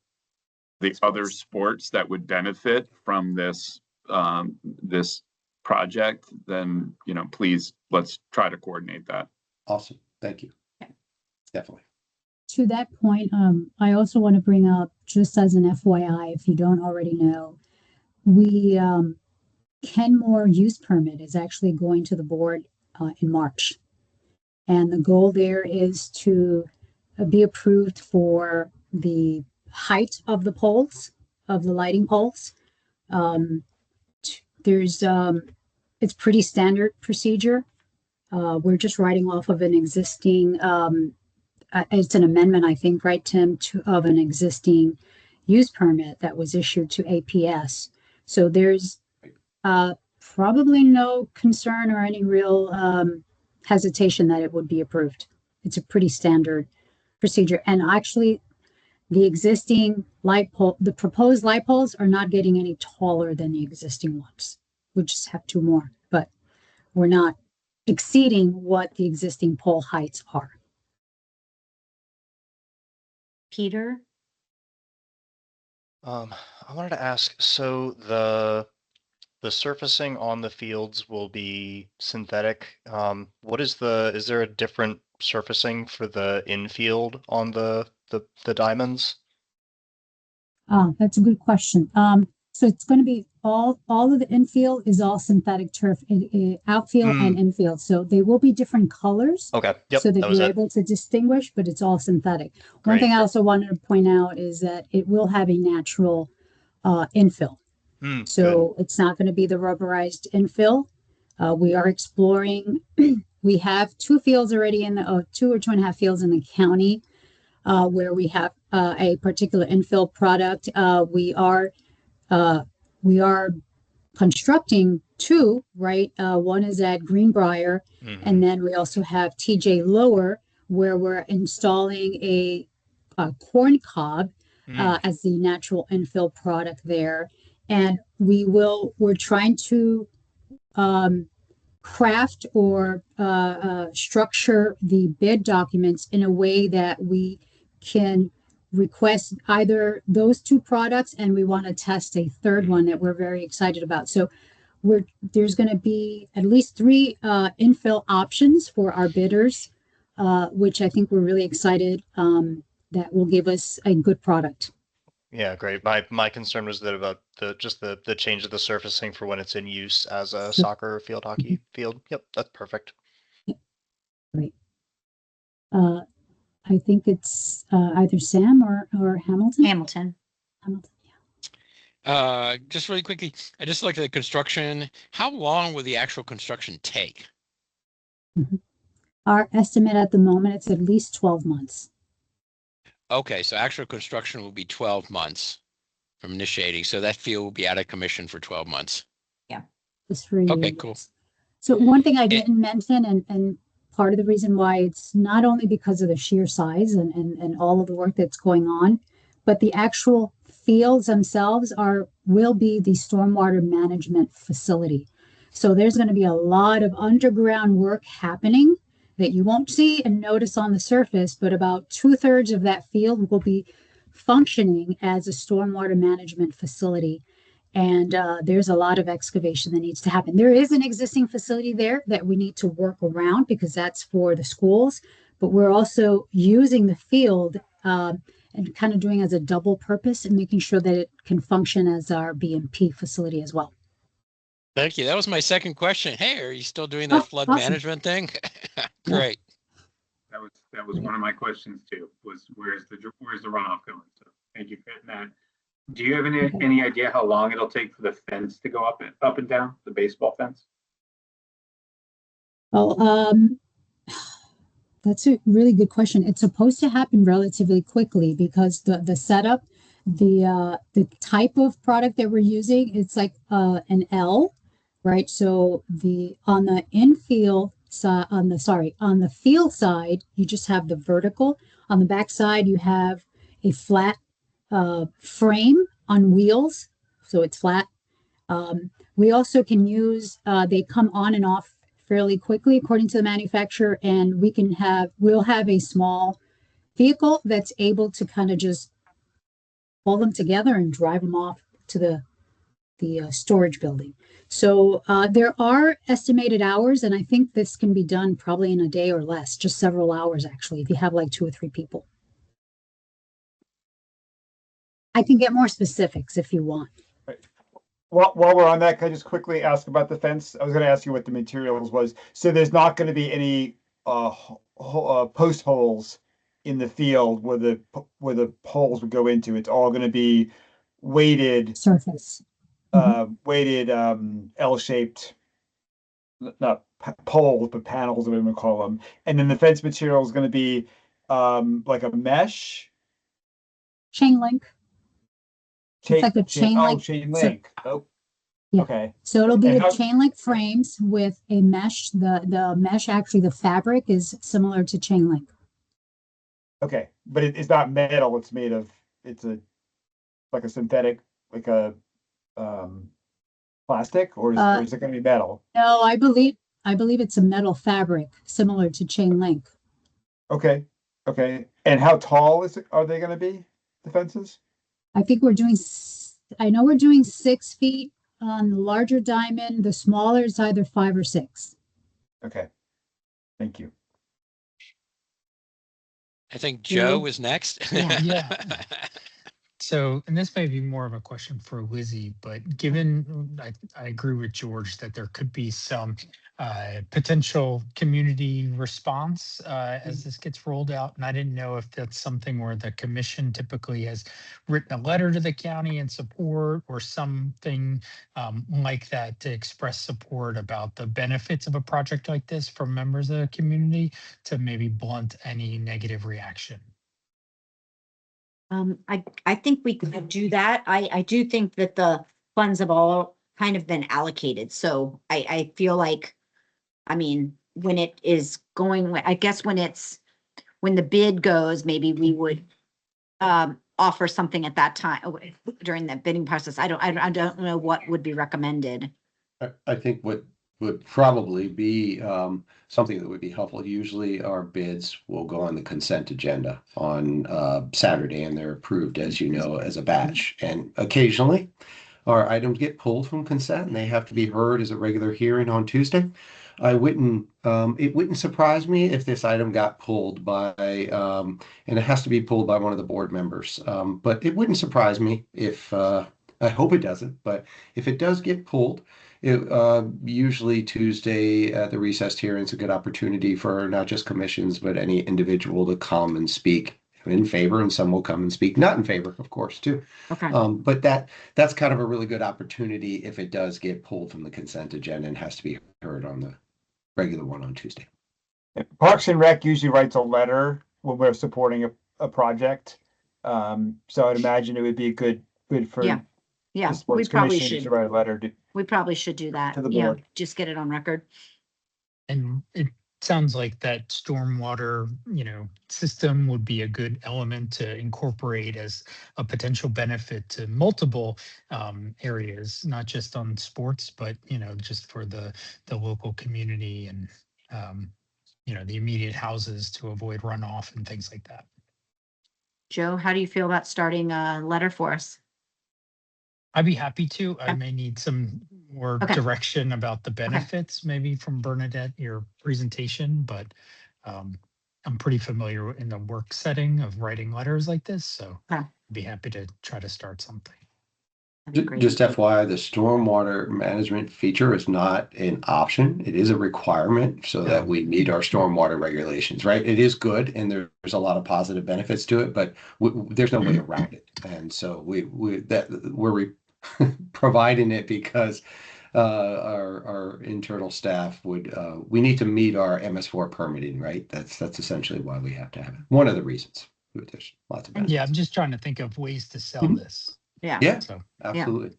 other sports that would benefit from this this project, then please let's try to coordinate that. Awesome. Thank you. Definitely. To that point, I also want to bring up, just as an FYI, if you don't already know, we Kenmore use permit is actually going to the board in March. And the goal there is to be approved for the height of the poles, of the lighting poles. It's pretty standard procedure. We're just writing off of an existing, it's an amendment, I think, right, Tim, of an existing use permit that was issued to APS. So there's probably no concern or any real hesitation that it would be approved. It's a pretty standard procedure. And actually, the existing light pole, the proposed light poles are not getting any taller than the existing ones. We just have 2 more, but we're not exceeding what the existing pole heights are. Peter? I wanted to ask, so the surfacing on the fields will be synthetic. Is there a different surfacing for the infield on the diamonds? That's a good question. So it's going to be all of the infield is all synthetic turf, outfield and infield. So they will be different colors. Okay. Yep. So that you're able to distinguish, but it's all synthetic. Great. One thing I also wanted to point out is that it will have a natural infill. So it's not going to be the rubberized infill. We are exploring. We have 2 fields already in the 2 or 2.5 fields in the county where we have a particular infill product. We are constructing 2, right? One is at Greenbrier, and then we also have TJ Lower, where we're installing a corn cob as the natural infill product there. And we're trying to craft or structure the bid documents in a way that we can request either those 2 products, and we want to test a 3rd one that we're very excited about. So there's going to be at least 3 infill options for our bidders, which I think we're really excited that will give us a good product. Yeah, great. My concern was that about the change of the surfacing for when it's in use as a soccer field, hockey field. Yep, that's perfect. Great. I think it's either Sam or Hamilton. Hamilton. Yeah. Just really quickly, I just looked at the construction. How long will the actual construction take? Our estimate at the moment, it's at least 12 months. Okay, so actual construction will be 12 months from initiating. So that field will be out of commission for 12 months. Yeah. Just for you. Okay, cool. So one thing I didn't mention, and part of the reason why it's not only because of the sheer size and all of the work that's going on, but the actual fields themselves will be the stormwater management facility. So there's going to be a lot of underground work happening that you won't see and notice on the surface, but about 2/3 of that field will be functioning as a stormwater management facility. And there's a lot of excavation that needs to happen. There is an existing facility there that we need to work around because that's for the schools, but we're also using the field and kind of doing as a double purpose and making sure that it can function as our B&P facility as well. Thank you. That was my second question. Hey, are you still doing that flood awesome. management thing? Great. That was one of my questions too, was where's the runoff going? So thank you for that. Do you have any idea how long it'll take for the fence to go up and down, the baseball fence? Well, That's a really good question. It's supposed to happen relatively quickly because the setup, the type of product that we're using, it's like an L, right? So the on the infield side, on the field side, you just have the vertical. On the back side, you have a flat frame on wheels, so it's flat. We also can use, they come on and off fairly quickly according to the manufacturer, and we'll have a small vehicle that's able to kind of just pull them together and drive them off to the storage building. So there are estimated hours, and I think this can be done probably in a day or less, just several hours actually, if you have like 2 or 3 people. I can get more specifics if you want. While we're on that, can I just quickly ask about the fence? I was going to ask you what the materials was. So there's not going to be any post holes in the field where the poles would go into. It's all going to be weighted surface, weighted L-shaped, not poles, but panels, whatever we call them. And then the fence material is going to be like a mesh, chain link. It's like a chain link. Chain link. Yeah. Okay. So it'll be a chain link frames with a mesh. The mesh, actually, the fabric is similar to chain link. Okay, but it's not metal. It's made of. It's like a synthetic, like a plastic, or is it going to be metal? No, I believe it's a metal fabric similar to chain link. Okay. And how tall are they going to be, the fences? I know we're doing 6 feet on the larger diamond. The smaller is either 5 or 6. Okay. Thank you. I think Joe was next. Yeah. So, and this may be more of a question for Lizzie, but given I agree with George that there could be some potential community response as this gets rolled out. And I didn't know if that's something where the commission typically has written a letter to the county in support or something like that to express support about the benefits of a project like this from members of the community to maybe blunt any negative reaction. I think we could do that. I do think that the funds have all kind of been allocated. So I feel like, I mean, when it is going, I guess when the bid goes, maybe we would offer something at that time during the bidding process. I don't know what would be recommended. I think what would probably be something that would be helpful. Usually our bids will go on the consent agenda on Saturday, and they're approved, as you know, as a batch. And occasionally our items get pulled from consent and they have to be heard as a regular hearing on Tuesday. It wouldn't surprise me if this item got pulled by, and it has to be pulled by one of the board members. But it wouldn't surprise me if, I hope it doesn't, but if it does get pulled, usually Tuesday at the recessed hearing is a good opportunity for not just commissions, but any individual to come and speak in favor, and some will come and speak not in favor, of course, too. Okay. But that's kind of a really good opportunity if it does get pulled from the consent agenda and has to be heard on the regular one on Tuesday. Parks and Rec usually writes a letter when we're supporting a project. So I'd imagine it would be good for Yeah, the sports commission to write a letter we probably should do that. to the Yeah, board. just get it on record. And it sounds like that stormwater, system would be a good element to incorporate as a potential benefit to multiple areas, not just on sports, but just for the local community and the immediate houses to avoid runoff and things like that. Joe, how do you feel about starting a letter for us? I'd be happy to. Okay. I may need some more Okay. direction about the benefits, maybe from Bernadette, your presentation, but I'm pretty familiar in the work setting of writing letters like this, so Okay. I'd be happy to try to start something. That'd be great. Just FYI, the stormwater management feature is not an option. It is a requirement so that we meet our stormwater regulations, right? It is good, and there's a lot of positive benefits to it, but there's no way around it. And so we're providing it because our internal staff would, we need to meet our MS4 permitting, right? That's essentially why we have to have it. One of the reasons. There's lots of benefits. Yeah, I'm just trying to think of ways to sell this. Yeah. Yeah, So absolutely.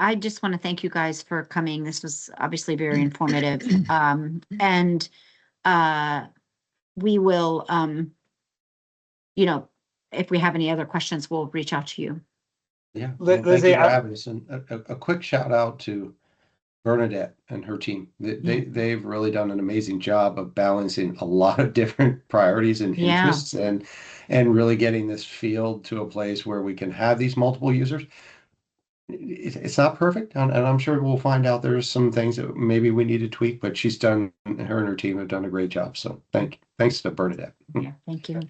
I just want to thank you guys for coming. This was obviously very informative. And we will, you know, if we have any other questions, we'll reach out to you. Yeah. Li- Well, thank Lizzie, you for having us. And a quick shout out to Bernadette and her team. They've really done an amazing job of balancing a lot of different priorities and Yeah. interests and really getting this field to a place where we can have these multiple users. It's not perfect, and I'm sure we'll find out there's some things that maybe we need to tweak, but her and her team have done a great job. So thanks to Bernadette. Yeah, thank you.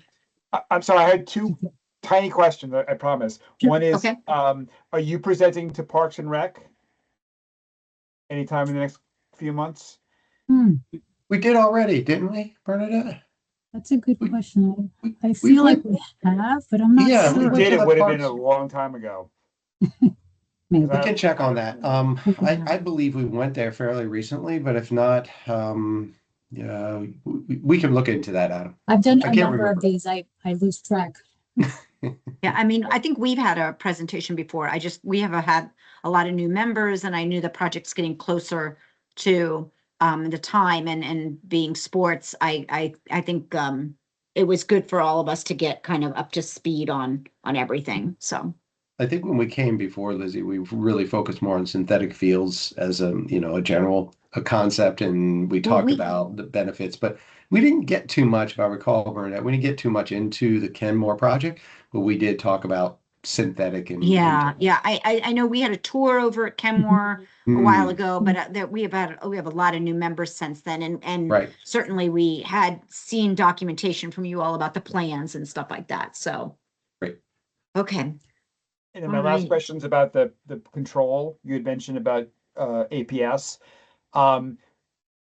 I'm sorry, I had two tiny questions, I promise. Sure. One is, Okay. are you presenting to Parks and Rec anytime in the next few months? We did already, didn't we, Bernadette? That's a good question. I we feel like went- we have, but I'm not Yeah, If we we sure. went did, to it the would have been Parks. a long time ago. Maybe. We can check on that. Okay. I believe we went there fairly recently, but if not, yeah, we can look into that, Adam. I've done I a can't number of remember. these. I lose track. Yeah, I mean, I think we've had a presentation before. We have had a lot of new members, and I knew the project's getting closer to the time and being sports. I think it was good for all of us to get kind of up to speed on everything. So I think when we came before, Lizzie, we really focused more on synthetic fields as a a concept, and we Well, talked we- about the benefits, but we didn't get too much, if I recall, Bernadette, we didn't get too much into the Kenmore project, but we did talk about synthetic and yeah, I know we had a tour over at Kenmore a while ago, but that we have a lot of new members since then, and Right. certainly we had seen documentation from you all about the plans and stuff like that. So Great. okay. And then my All last right. question is about the control. You had mentioned about APS.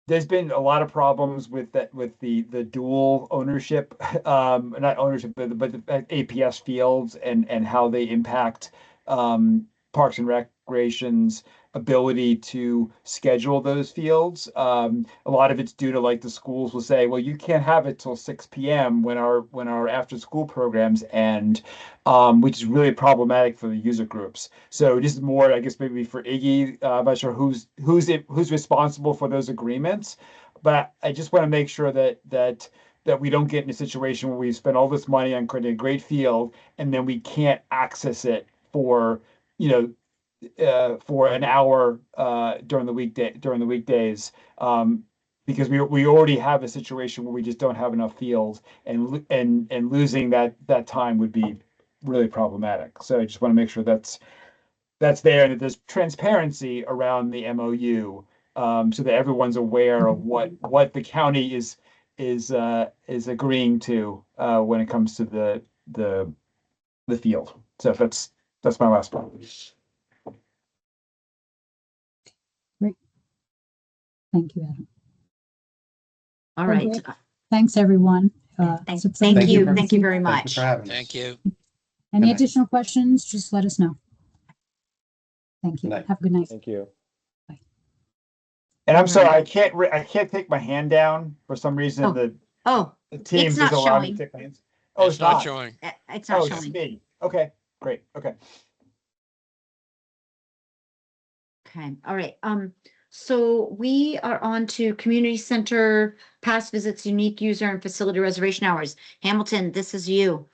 There's been a lot of problems with that, with the dual ownership, not ownership, but the APS fields and how they impact Parks and Recreation's ability to schedule those fields. A lot of it's due to, like, the schools will say, well, you can't have it till 6 p.m. when our after school programs end, which is really problematic for the user groups. So this is more, I guess, maybe for Iggy. I'm not sure who's responsible for those agreements, but I just want to make sure that we don't get in a situation where we spend all this money on creating a great field and then we can't access it for for an hour during the weekdays, because we already have a situation where we just don't have enough fields, and losing that time would be really problematic. So I just want to make sure that's there, and that there's transparency around the MOU, so that everyone's aware of what the county is agreeing to when it comes to the field. So that's my last point. Great. Thank you, Adam. All Well, right. great. Thanks, everyone. Thank it's a you. pleasure. Thank you very Thank you much. for having us. Thank you. Any Good night. additional questions, just let us know. Thank you. Good night. Have a good night. Thank you. And I'm All sorry, right. I can't take my hand down for some reason. Oh. Oh, The Teams not doesn't allow me showing. to take my hands. Oh, it's not. showing. it's Oh, not it's showing. me. Okay, great. Okay. Okay, all right. So we are on to community center, past visits, unique user and facility reservation hours. Hamilton, this is you.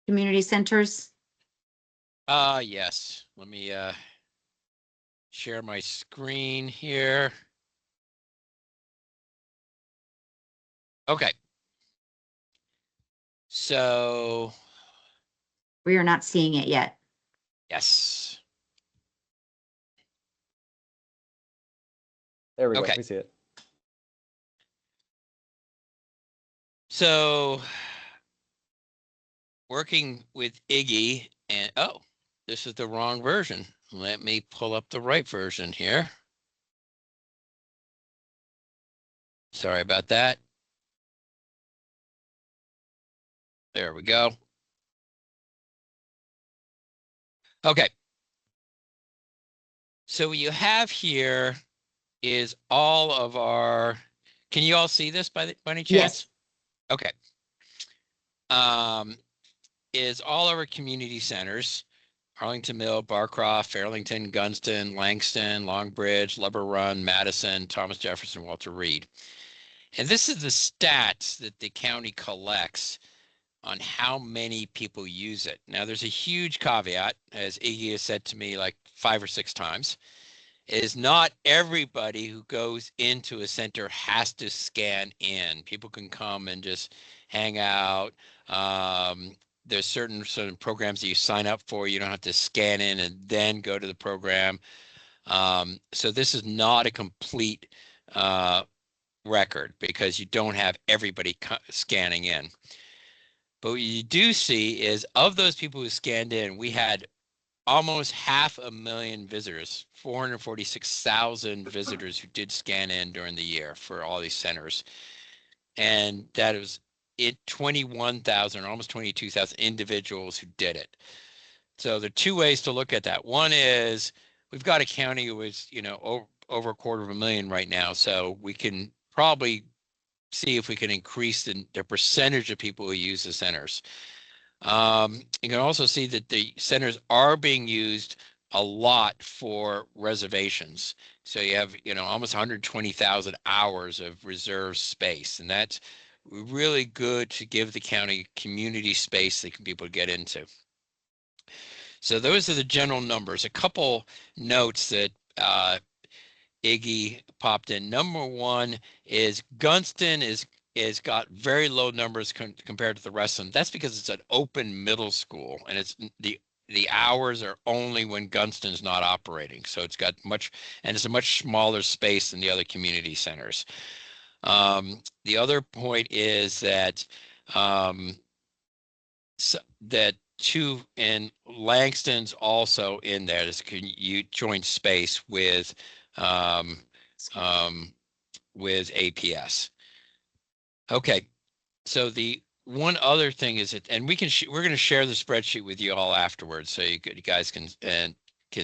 Community centers. Yes. Let me share my screen here. Okay. So, We are not seeing it yet. yes. There we go. Okay. We see it. So, working with Iggy and, oh, this is the wrong version. Let me pull up the right version here. Sorry about that. There we go. Okay. So what you have here is all of our, can you all see this by any chance? Yes. Okay. Is all of our community centers, Arlington Mill, Barcroft, Fairlington, Gunston, Langston, Longbridge, Lever Run, Madison, Thomas Jefferson, Walter Reed. And this is the stats that the county collects on how many people use it. Now, there's a huge caveat, as Iggy has said to me like 5 or 6 times, is not everybody who goes into a center has to scan in. People can come and just hang out. There's certain programs that you sign up for. You don't have to scan in and then go to the program. So this is not a complete record because you don't have everybody scanning in. But what you do see is of those people who scanned in, we had almost 500,000 visitors, 446,000 visitors who did scan in during the year for all these centers. And that was 21,000, almost 22,000 individuals who did it. So there are 2 ways to look at that. One is we've got a county who is, over 250,000 right now. So we can probably see if we can increase the percentage of people who use the centers. You can also see that the centers are being used a lot for reservations. So you have, almost 120,000 hours of reserved space, and that's really good to give the county community space that people get into. So those are the general numbers. A couple notes that Iggy popped in. Number one is Gunston is got very low numbers compared to the rest of them. That's because it's an open middle school, and it's the hours are only when Gunston's not operating. So it's got it's a much smaller space than the other community centers. The other point is that and Langston's also in there. This you joint space with APS. Okay, so the one other thing is that, and we're going to share the spreadsheet with you all afterwards, so you guys can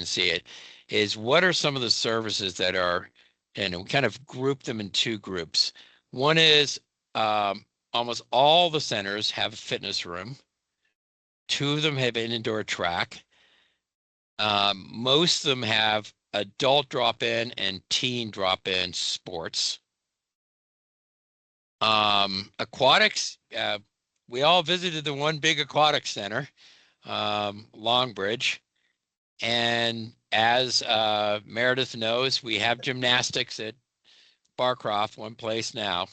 see it. Is what are some of the services that are, and we kind of group them in 2 groups. One is almost all the centers have a fitness room. 2 of them have an indoor track. Most of them have adult drop-in and teen drop-in sports. Aquatics, we all visited the one big aquatic center, Longbridge. And as Meredith knows, we have gymnastics at Barcroft, one place now.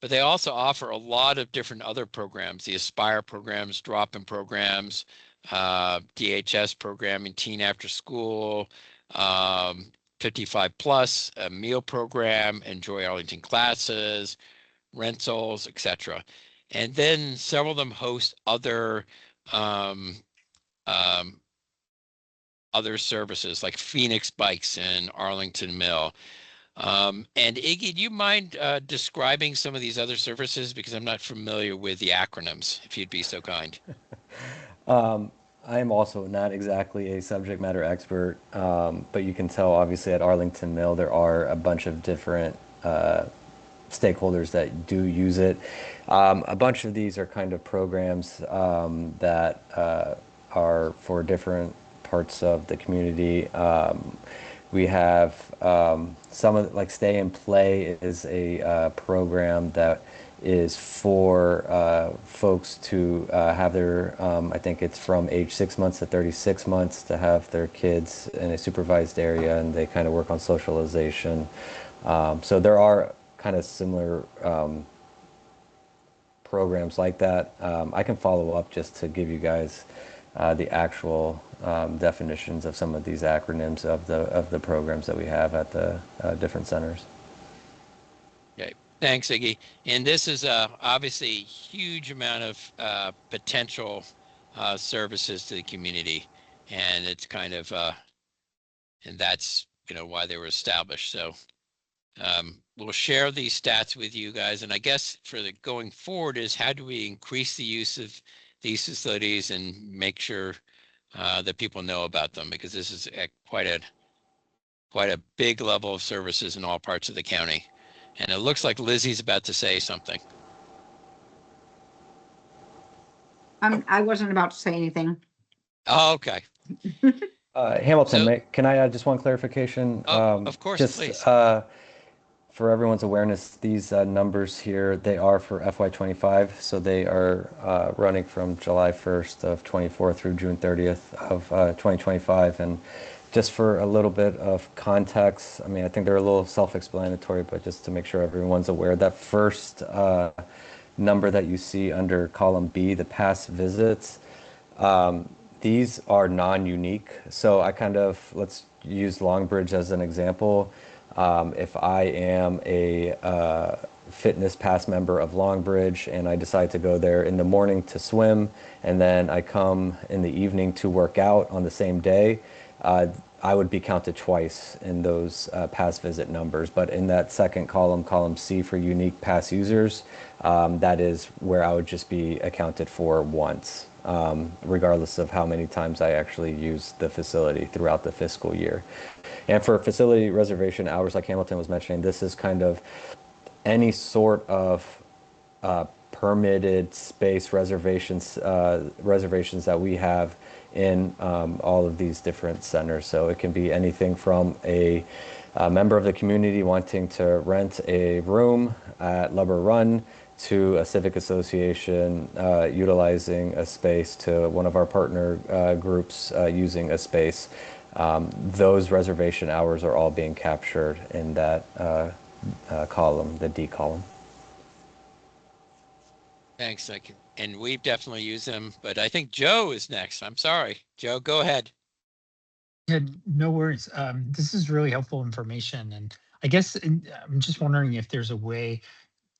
But they also offer a lot of different other programs, the Aspire programs, drop-in programs, DHS programming, teen after school, 55 plus, a meal program, Enjoy Arlington classes, rentals, etc. And then several of them host other other services like Phoenix Bikes and Arlington Mill. And Iggy, do you mind describing some of these other services? Because I'm not familiar with the acronyms, if you'd be so kind. I am also not exactly a subject matter expert, but you can tell obviously at Arlington Mill there are a bunch of different stakeholders that do use it. A bunch of these are kind of programs that are for different parts of the community. We have some of, like Stay and Play is a program that is for folks to have their, I think it's from age 6 months to 36 months to have their kids in a supervised area, and they kind of work on socialization. So there are kind of similar programs like that. I can follow up just to give you guys the actual definitions of some of these acronyms of the programs that we have at the different centers. Okay, thanks, Iggy. And this is obviously a huge amount of potential services to the community, and it's kind of and that's why they were established. So we'll share these stats with you guys, and I guess for the going forward is how do we increase the use of these facilities and make sure that people know about them, because this is quite quite a big level of services in all parts of the county. And it looks like Lizzie's about to say something. I wasn't about to say anything. Oh, okay. Hamilton, So- can I add just one clarification? Of course, just, please. For everyone's awareness, these numbers here, they are for FY25, so they are running from July 1st of 24 through June 30th of 2025. And just for a little bit of context, I mean, I think they're a little self-explanatory, but just to make sure everyone's aware, that first number that you see under column B, the past visits, these are non-unique. So I kind of, let's use Longbridge as an example. If I am a fitness pass member of Longbridge and I decide to go there in the morning to swim, and then I come in the evening to work out on the same day, I would be counted twice in those pass visit numbers. But in that second column, column C for unique pass users, that is where I would just be accounted for once, regardless of how many times I actually use the facility throughout the fiscal year. And for facility reservation hours, like Hamilton was mentioning, this is kind of any sort of permitted space reservations that we have in all of these different centers. So it can be anything from a member of the community wanting to rent a room at Lubber Run to a civic association utilizing a space, to one of our partner groups using a space. Those reservation hours are all being captured in that column, the D column. Thanks. And we've definitely used them, but I think Joe is next. I'm sorry. Joe, go ahead. Yeah, no worries. This is really helpful information. And I guess I'm just wondering if there's a way,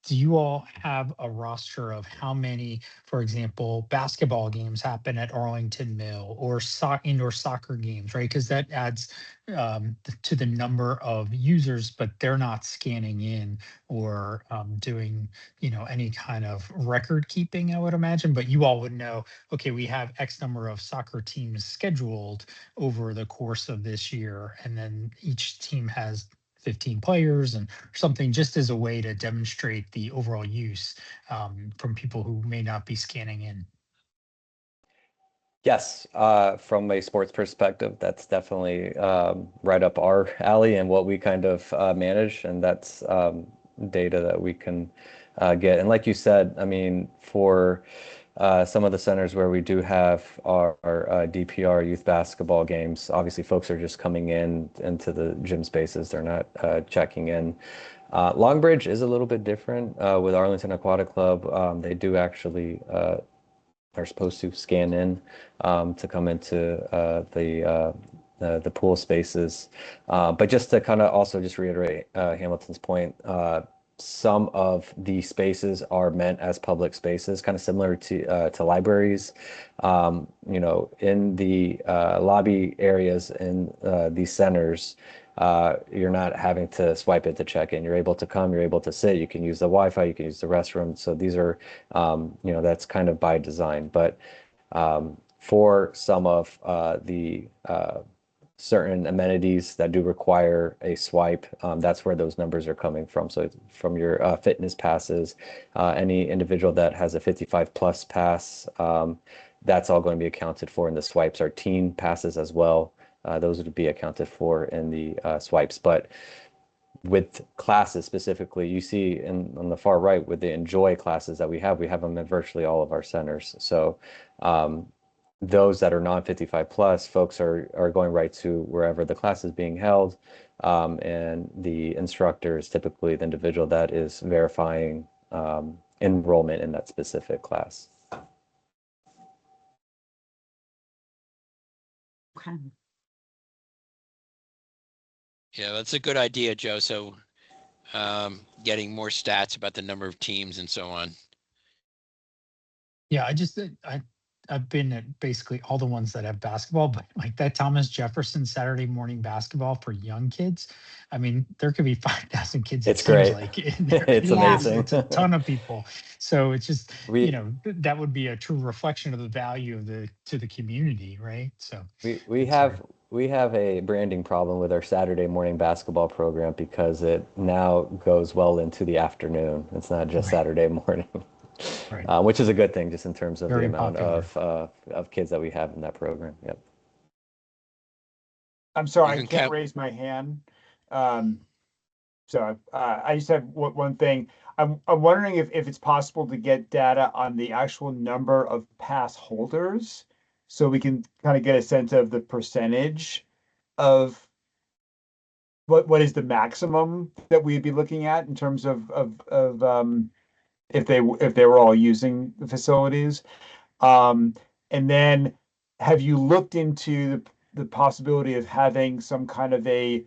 do you all have a roster of how many, for example, basketball games happen at Arlington Mill, or indoor soccer games, right? Because that adds to the number of users, but they're not scanning in or doing, any kind of record keeping, I would imagine. But you all would know, okay, we have X number of soccer teams scheduled over the course of this year, and then each team has 15 players and something, just as a way to demonstrate the overall use from people who may not be scanning in. Yes, from a sports perspective, that's definitely right up our alley and what we kind of manage, and that's data that we can get. And like you said, I mean, for some of the centers where we do have our DPR youth basketball games, obviously folks are just coming into the gym spaces. They're not checking in. Longbridge is a little bit different with Arlington Aquatic Club. They do actually are supposed to scan in to come into the pool spaces. But just to kind of also just reiterate Hamilton's point, some of the spaces are meant as public spaces, kind of similar to libraries. In the lobby areas in these centers, you're not having to swipe it to check in. You're able to come, you're able to sit, you can use the Wi-Fi, you can use the restroom. So these are, that's kind of by design. But for some of the certain amenities that do require a swipe, that's where those numbers are coming from. So from your fitness passes, any individual that has a 55 plus pass, that's all going to be accounted for in the swipes. Our teen passes as well, those would be accounted for in the swipes. But with classes specifically, you see on the far right with the enjoy classes that we have them at virtually all of our centers. So those that are non-55 plus folks are going right to wherever the class is being held, and the instructor is typically the individual that is verifying enrollment in that specific class. Okay. Yeah, that's a good idea, Joe. So getting more stats about the number of teams and so on. Yeah, I've been at basically all the ones that have basketball, but like that Thomas Jefferson Saturday morning basketball for young kids, I mean, there could be 5,000 kids. It's great. Like in there. It's amazing. It's a ton of people. So it's just, that would be a true reflection of the value of to the community, right? So we have We have a branding problem with our Saturday morning basketball program because it now goes well into the afternoon. It's not just Right. Saturday morning, Right. which is a good thing just in terms of the Very amount popular. of kids that we have in that program. Yep. I'm sorry, You I can can't count- raise my hand. So I just have one thing. I'm wondering if it's possible to get data on the actual number of pass holders, so we can kind of get a sense of the percentage of what is the maximum that we'd be looking at in terms of if they were all using the facilities. And then have you looked into the possibility of having some kind of a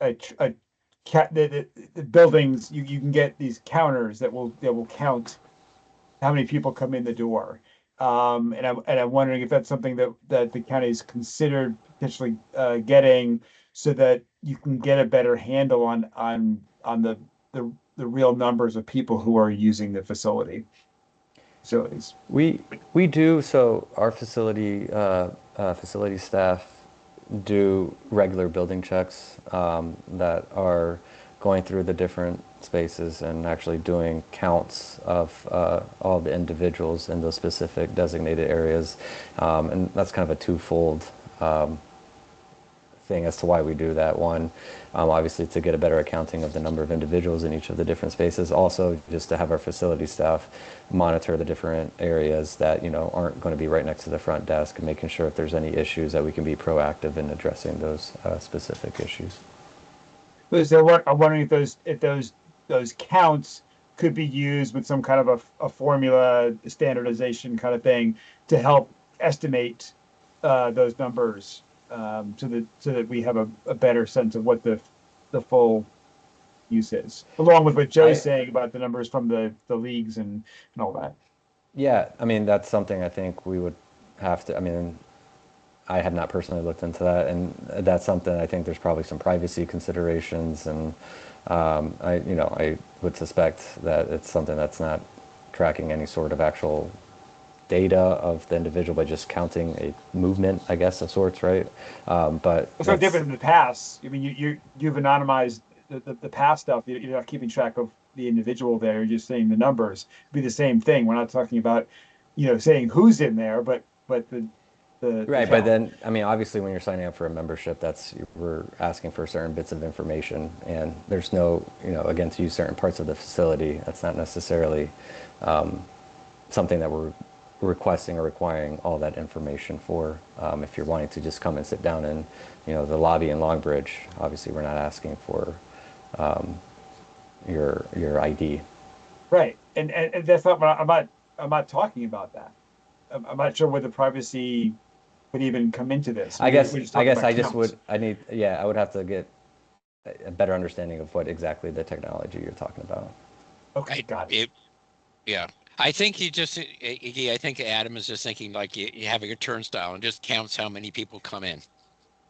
the buildings, you can get these counters that will count how many people come in the door. And I'm wondering if that's something that the county's considered potentially getting, so that you can get a better handle on the real numbers of people who are using the facilities. We do, so our facility staff do regular building checks that are going through the different spaces and actually doing counts of all the individuals in those specific designated areas. And that's kind of a twofold thing as to why we do that. One, obviously to get a better accounting of the number of individuals in each of the different spaces. Also, just to have our facility staff monitor the different areas that, you know, aren't going to be right next to the front desk, and making sure if there's any issues that we can be proactive in addressing those specific issues. So I'm wondering if those counts could be used with some kind of a formula standardization kind of thing to help estimate those numbers, so that we have a better sense of what the full use is, along with what Joe's saying about the numbers from the leagues and all that. Yeah, I mean, that's something I think we would have to, I mean, I have not personally looked into that, and that's something I think there's probably some privacy considerations, and I would suspect that it's something that's not tracking any sort of actual data of the individual, but just counting a movement, I guess, of sorts, right? But it's no different than the pass. I mean, you've anonymized the pass stuff. You're not keeping track of the individual there. You're just saying the numbers. It'd be the same thing. We're not talking about, saying who's in there, but the right, but then, I mean, obviously when you're signing up for a membership, we're asking for certain bits of information, and there's no, again, to use certain parts of the facility, that's not necessarily something that we're requesting or requiring all that information for. If you're wanting to just come and sit down in, the lobby in Longbridge, obviously we're not asking for your ID. Right, and that's not what I'm not talking about that. I'm not sure where the privacy would even come into this. I guess I would have to get a better understanding of what exactly the technology you're talking about. Okay, got it. Yeah. I think I think Adam is just thinking like you have your turnstile and just counts how many people come in.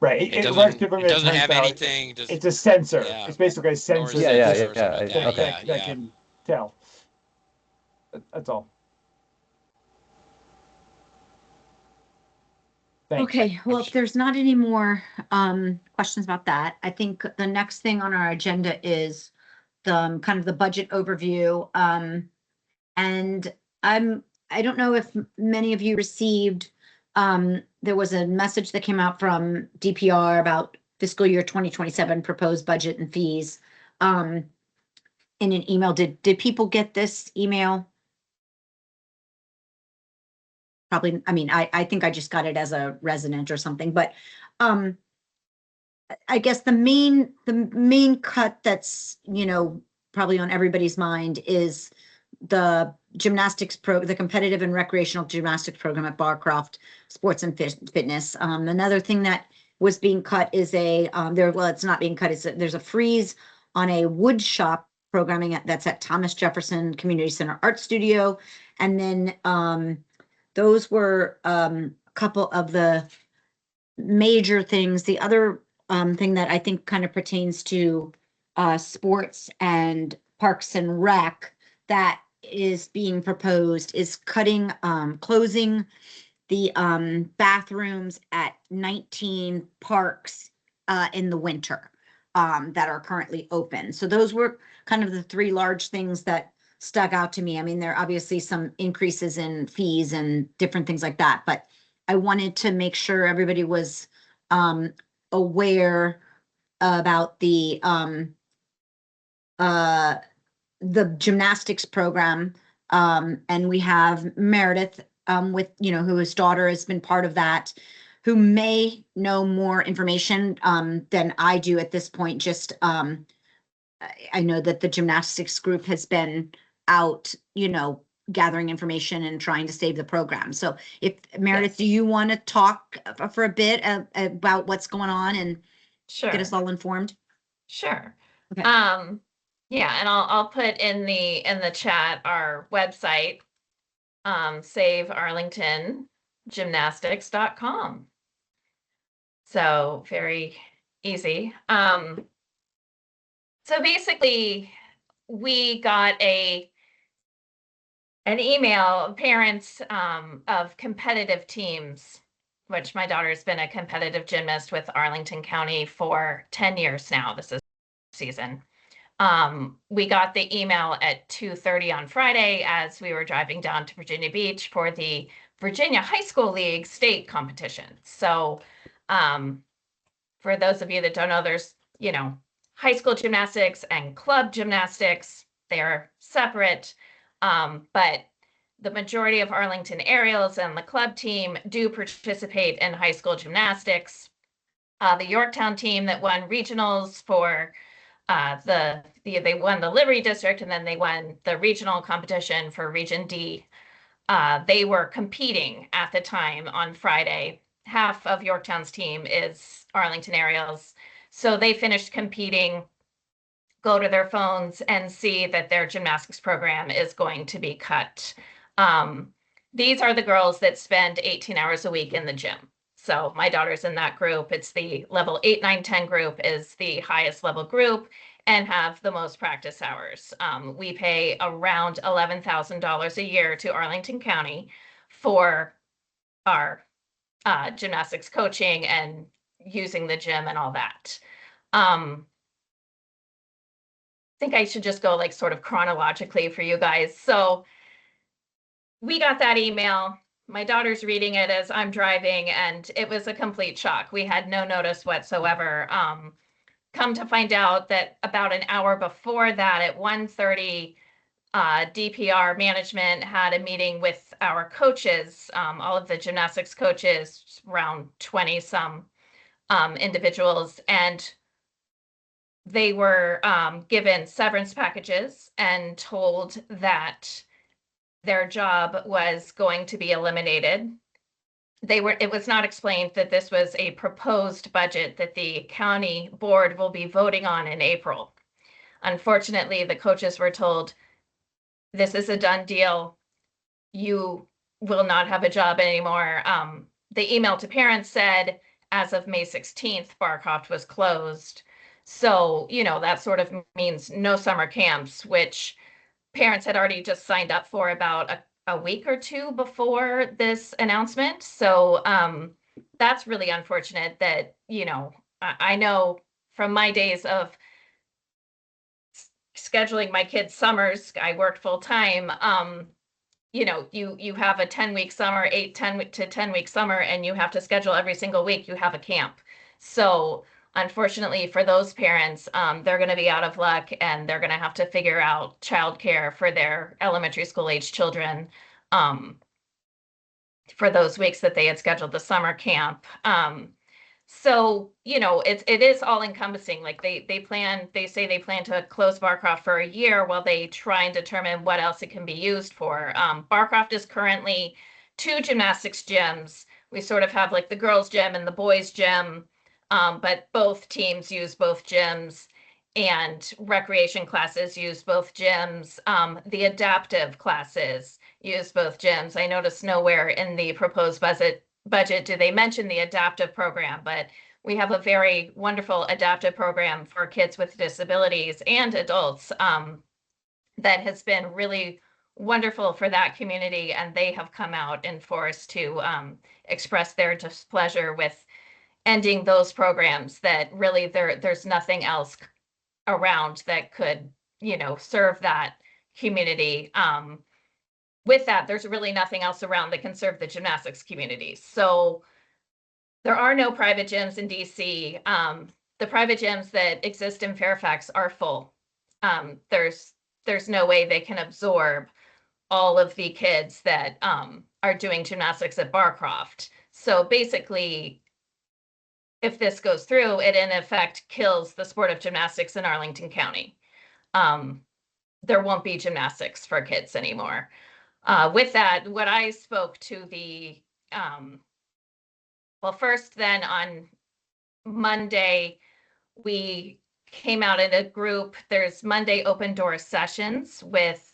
Right. It doesn't have anything. It's a sensor. Yeah. It's basically a sensor. That can tell. That's all. Thanks. Okay, well, if there's not any more questions about that, I think the next thing on our agenda is the kind of the budget overview. And I don't know if many of you received, there was a message that came out from DPR about fiscal year 2027 proposed budget and fees in an email. Did people get this email? Probably, I mean, I think I just got it as a resident or something, but I guess the main cut that's, probably on everybody's mind is the the competitive and recreational gymnastics program at Barcroft Sports and Fitness. Another thing that was being cut is it's not being cut. There's a freeze on a wood shop programming that's at Thomas Jefferson Community Center Art Studio. And then those were a couple of the major things. The other thing that I think kind of pertains to sports and parks and rec that is being proposed is closing the bathrooms at 19 parks in the winter that are currently open. So those were kind of the three large things that stuck out to me. I mean, there are obviously some increases in fees and different things like that, but I wanted to make sure everybody was aware about the gymnastics program. And we have Meredith with, who his daughter has been part of that, who may know more information than I do at this point. Just I know that the gymnastics group has been out, gathering information and trying to save the program. So if Meredith, Yes. do you want to talk for a bit about what's going on and Sure. get us all informed? Sure. Okay. Yeah, and I'll put in the chat our website, savearlingtongymnastics.com. So very easy. So basically we got an email of parents of competitive teams, which my daughter's been a competitive gymnast with Arlington County for 10 years now. This is season. We got the email at 2:30 on Friday as we were driving down to Virginia Beach for the Virginia High School League state competition. So for those of you that don't know, there's, high school gymnastics and club gymnastics. They're separate, but the majority of Arlington aerials and the club team do participate in high school gymnastics. The Yorktown team that won regionals for they won the Liberty District, and then they won the regional competition for Region D. They were competing at the time on Friday. Half of Yorktown's team is Arlington Aerials. So they finished competing, go to their phones and see that their gymnastics program is going to be cut. These are the girls that spend 18 hours a week in the gym. So my daughter's in that group. It's the level 8, 9, 10 group is the highest level group and have the most practice hours. We pay around $11,000 a year to Arlington County for our gymnastics coaching and using the gym and all that. I think I should just go like sort of chronologically for you guys. So we got that email. My daughter's reading it as I'm driving, and it was a complete shock. We had no notice whatsoever. Come to find out that about an hour before that at 1:30, DPR management had a meeting with our coaches, all of the gymnastics coaches, around 20 some individuals, and they were given severance packages and told that their job was going to be eliminated. It was not explained that this was a proposed budget that the county board will be voting on in April. Unfortunately, the coaches were told, this is a done deal. You will not have a job anymore. The email to parents said, as of May 16th, Barcroft was closed. So, that sort of means no summer camps, which parents had already just signed up for about a week or two before this announcement. So that's really unfortunate that, I know from my days of scheduling my kids' summers, I worked full time. You have a 10-week summer, 10 to 10-week summer, and you have to schedule every single week you have a camp. So unfortunately for those parents, they're going to be out of luck, and they're going to have to figure out childcare for their elementary school age children for those weeks that they had scheduled the summer camp. So, it is all encompassing. Like they say they plan to close Barcroft for a year while they try and determine what else it can be used for. Barcroft is currently 2 gymnastics gyms. We sort of have like the girls' gym and the boys' gym, but both teams use both gyms, and recreation classes use both gyms. The adaptive classes use both gyms. I noticed nowhere in the proposed budget do they mention the adaptive program, but we have a very wonderful adaptive program for kids with disabilities and adults that has been really wonderful for that community, and they have come out in force to express their displeasure with ending those programs, that really there's nothing else around that could, serve that community. With that, there's really nothing else around that can serve the gymnastics community. So there are no private gyms in DC. The private gyms that exist in Fairfax are full. There's no way they can absorb all of the kids that are doing gymnastics at Barcroft. So basically, if this goes through, it in effect kills the sport of gymnastics in Arlington County. There won't be gymnastics for kids anymore. With that, what I spoke to the, well, first then on Monday, we came out in a group. There's Monday open door sessions with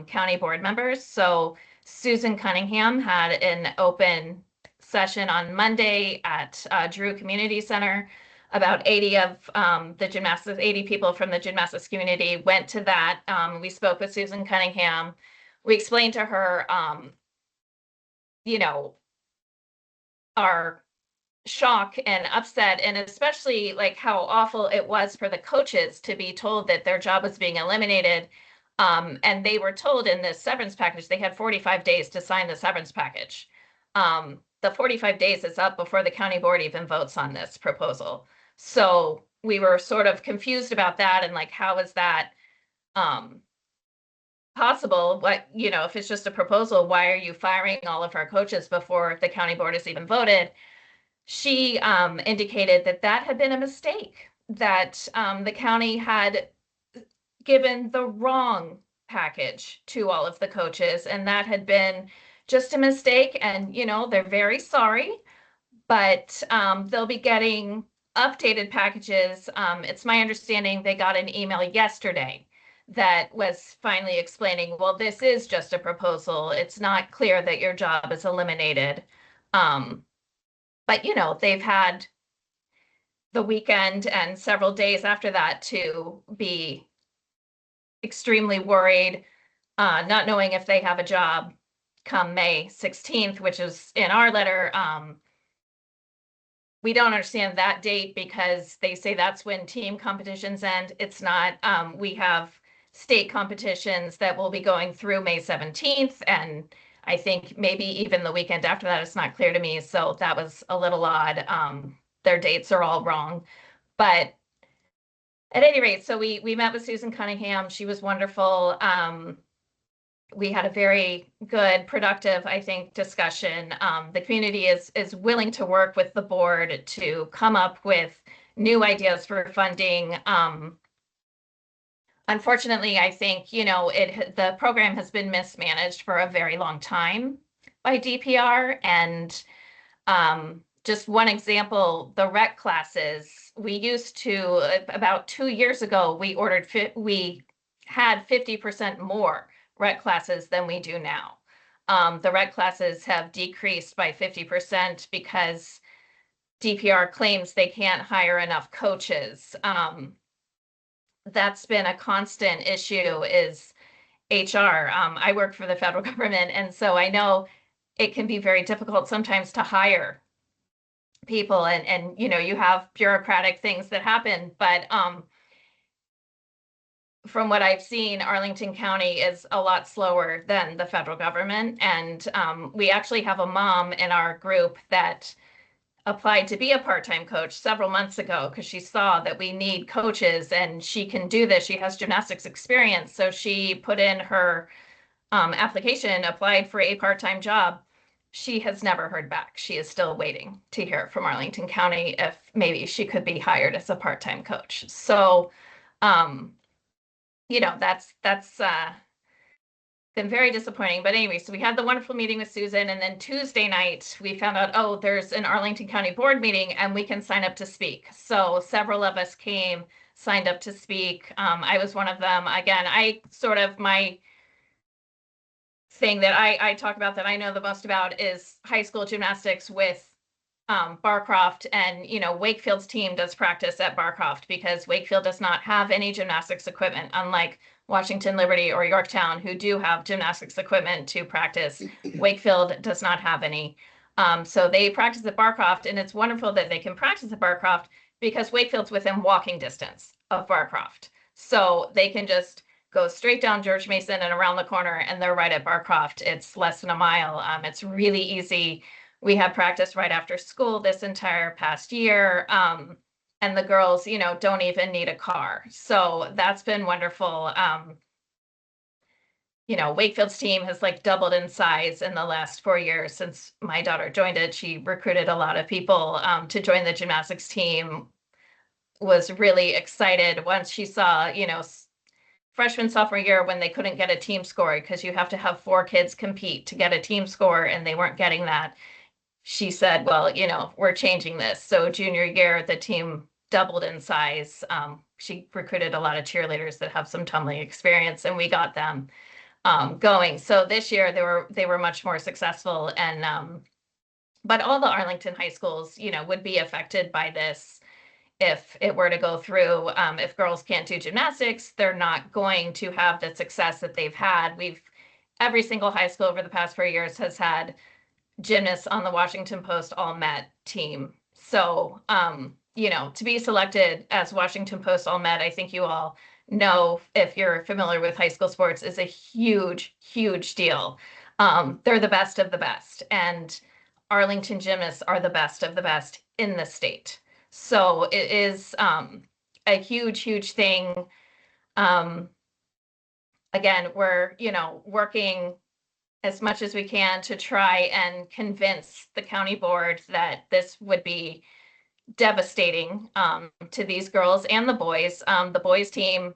county board members. So Susan Cunningham had an open session on Monday at Drew Community Center. About 80 of the gymnastics, 80 people from the gymnastics community went to that. We spoke with Susan Cunningham. We explained to her, our shock and upset, and especially like how awful it was for the coaches to be told that their job was being eliminated. And they were told in this severance package, they had 45 days to sign the severance package. The 45 days is up before the county board even votes on this proposal. So we were sort of confused about that, and like, how is that possible? What, if it's just a proposal, why are you firing all of our coaches before the county board has even voted? She indicated that that had been a mistake, that the county had given the wrong package to all of the coaches, and that had been just a mistake. And, they're very sorry, but they'll be getting updated packages. It's my understanding they got an email yesterday that was finally explaining, well, this is just a proposal. It's not clear that your job is eliminated. But, they've had the weekend and several days after that to be extremely worried, not knowing if they have a job come May 16th, which is in our letter. We don't understand that date because they say that's when team competitions end. It's not. We have state competitions that will be going through May 17th, and I think maybe even the weekend after that. It's not clear to me. So that was a little odd. Their dates are all wrong. But at any rate, so we met with Susan Cunningham. She was wonderful. We had a very good, productive, I think, discussion. The community is willing to work with the board to come up with new ideas for funding. Unfortunately, I think, the program has been mismanaged for a very long time by DPR. And just one example, the rec classes, we used to, about 2 years ago, we had 50% more rec classes than we do now. The rec classes have decreased by 50% because DPR claims they can't hire enough coaches. That's been a constant issue, is HR. I work for the federal government, and so I know it can be very difficult sometimes to hire people, and you have bureaucratic things that happen. But from what I've seen, Arlington County is a lot slower than the federal government. And we actually have a mom in our group that applied to be a part-time coach several months ago because she saw that we need coaches and she can do this. She has gymnastics experience. So she put in her application, applied for a part-time job. She has never heard back. She is still waiting to hear from Arlington County if maybe she could be hired as a part-time coach. So, that's been very disappointing. But anyway, so we had the wonderful meeting with Susan, and then Tuesday night we found out, oh, there's an Arlington County board meeting and we can sign up to speak. So several of us came, signed up to speak. I was one of them. Again, my thing that I talk about that I know the most about is high school gymnastics with Barcroft, and Wakefield's team does practice at Barcroft because Wakefield does not have any gymnastics equipment, unlike Washington Liberty or Yorktown, who do have gymnastics equipment to practice. Wakefield does not have any. So they practice at Barcroft, and it's wonderful that they can practice at Barcroft because Wakefield's within walking distance of Barcroft. So they can just go straight down George Mason and around the corner, and they're right at Barcroft. It's less than a mile. It's really easy. We had practice right after school this entire past year. And the girls, don't even need a car. So that's been wonderful. Wakefield's team has like doubled in size in the last 4 years since my daughter joined it. She recruited a lot of people to join the gymnastics team, was really excited once she saw, freshman, sophomore year when they couldn't get a team score because you have to have 4 kids compete to get a team score, and they weren't getting that. She said, well, we're changing this. So junior year, the team doubled in size. She recruited a lot of cheerleaders that have some tumbling experience, and we got them going. So this year they were much more successful, and but all the Arlington high schools, would be affected by this if it were to go through. If girls can't do gymnastics, they're not going to have the success that they've had. Every single high school over the past 4 years has had gymnasts on the Washington Post All-Met team. So, to be selected as Washington Post All-Met, I think you all know, if you're familiar with high school sports, is a huge, huge deal. They're the best of the best, and Arlington gymnasts are the best of the best in the state. So it is a huge, huge thing. Again, we're, working as much as we can to try and convince the county board that this would be devastating to these girls and the boys. The boys team,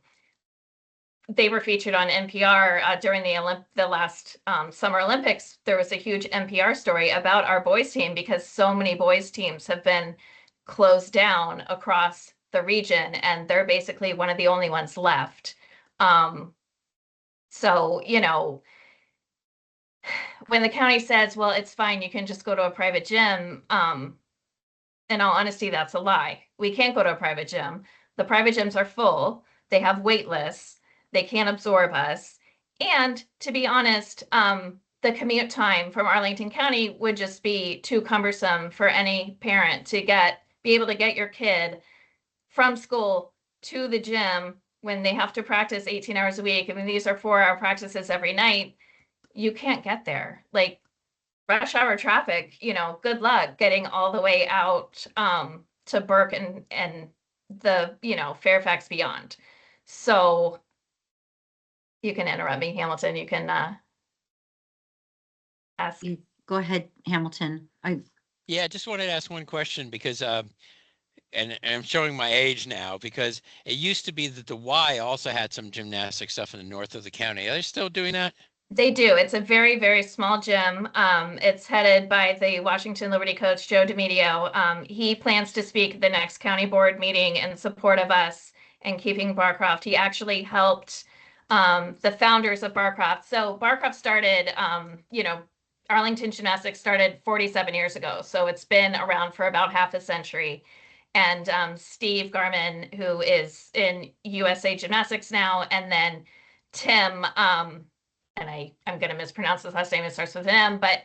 they were featured on NPR during the last Summer Olympics. There was a huge NPR story about our boys team because so many boys teams have been closed down across the region, and they're basically one of the only ones left. So, when the county says, well, it's fine, you can just go to a private gym, in all honesty, that's a lie. We can't go to a private gym. The private gyms are full. They have wait lists. They can't absorb us. And to be honest, the commute time from Arlington County would just be too cumbersome for any parent to be able to get your kid from school to the gym when they have to practice 18 hours a week. I mean, these are 4-hour practices every night. You can't get there. Like rush hour traffic, good luck getting all the way out to Burke and the, Fairfax beyond. So you can interrupt me, Hamilton. You can ask. Go ahead, Hamilton. Yeah, I just wanted to ask one question because and I'm showing my age now, because it used to be that the Y also had some gymnastic stuff in the north of the county. Are they still doing that? They do. It's a very, very small gym. It's headed by the Washington Liberty coach, Joe DiMedio. He plans to speak at the next county board meeting in support of us and keeping Barcroft. He actually helped the founders of Barcroft. So Barcroft started, Arlington Gymnastics started 47 years ago. So it's been around for about half a century. And Steve Garman, who is in USA Gymnastics now, and then Tim, and I'm going to mispronounce his last name. It starts with an M, but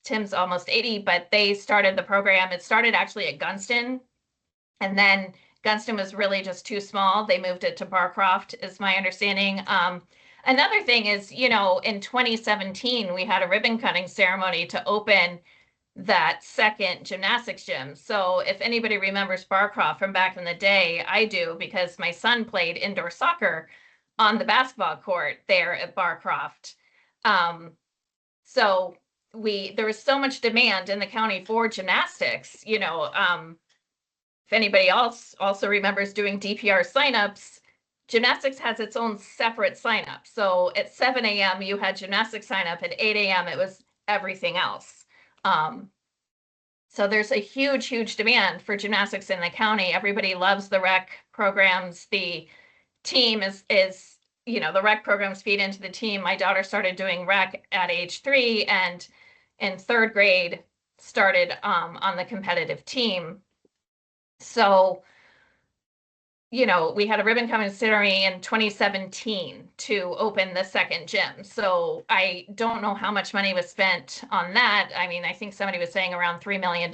Tim's almost 80, but they started the program. It started actually at Gunston, and then Gunston was really just too small. They moved it to Barcroft, is my understanding. Another thing is, in 2017, we had a ribbon cutting ceremony to open that second gymnastics gym. So if anybody remembers Barcroft from back in the day, I do, because my son played indoor soccer on the basketball court there at Barcroft. So there was so much demand in the county for gymnastics, if anybody else also remembers doing DPR signups, gymnastics has its own separate signup. So at 7 a.m. you had gymnastics sign up, at 8 a.m. it was everything else. So there's a huge, huge demand for gymnastics in the county. Everybody loves the rec programs. The team is the rec programs feed into the team. My daughter started doing rec at age 3, and in 3rd grade, started on the competitive team. So, you know, we had a ribbon cutting ceremony in 2017 to open the second gym. So I don't know how much money was spent on that. I mean, I think somebody was saying around $3 million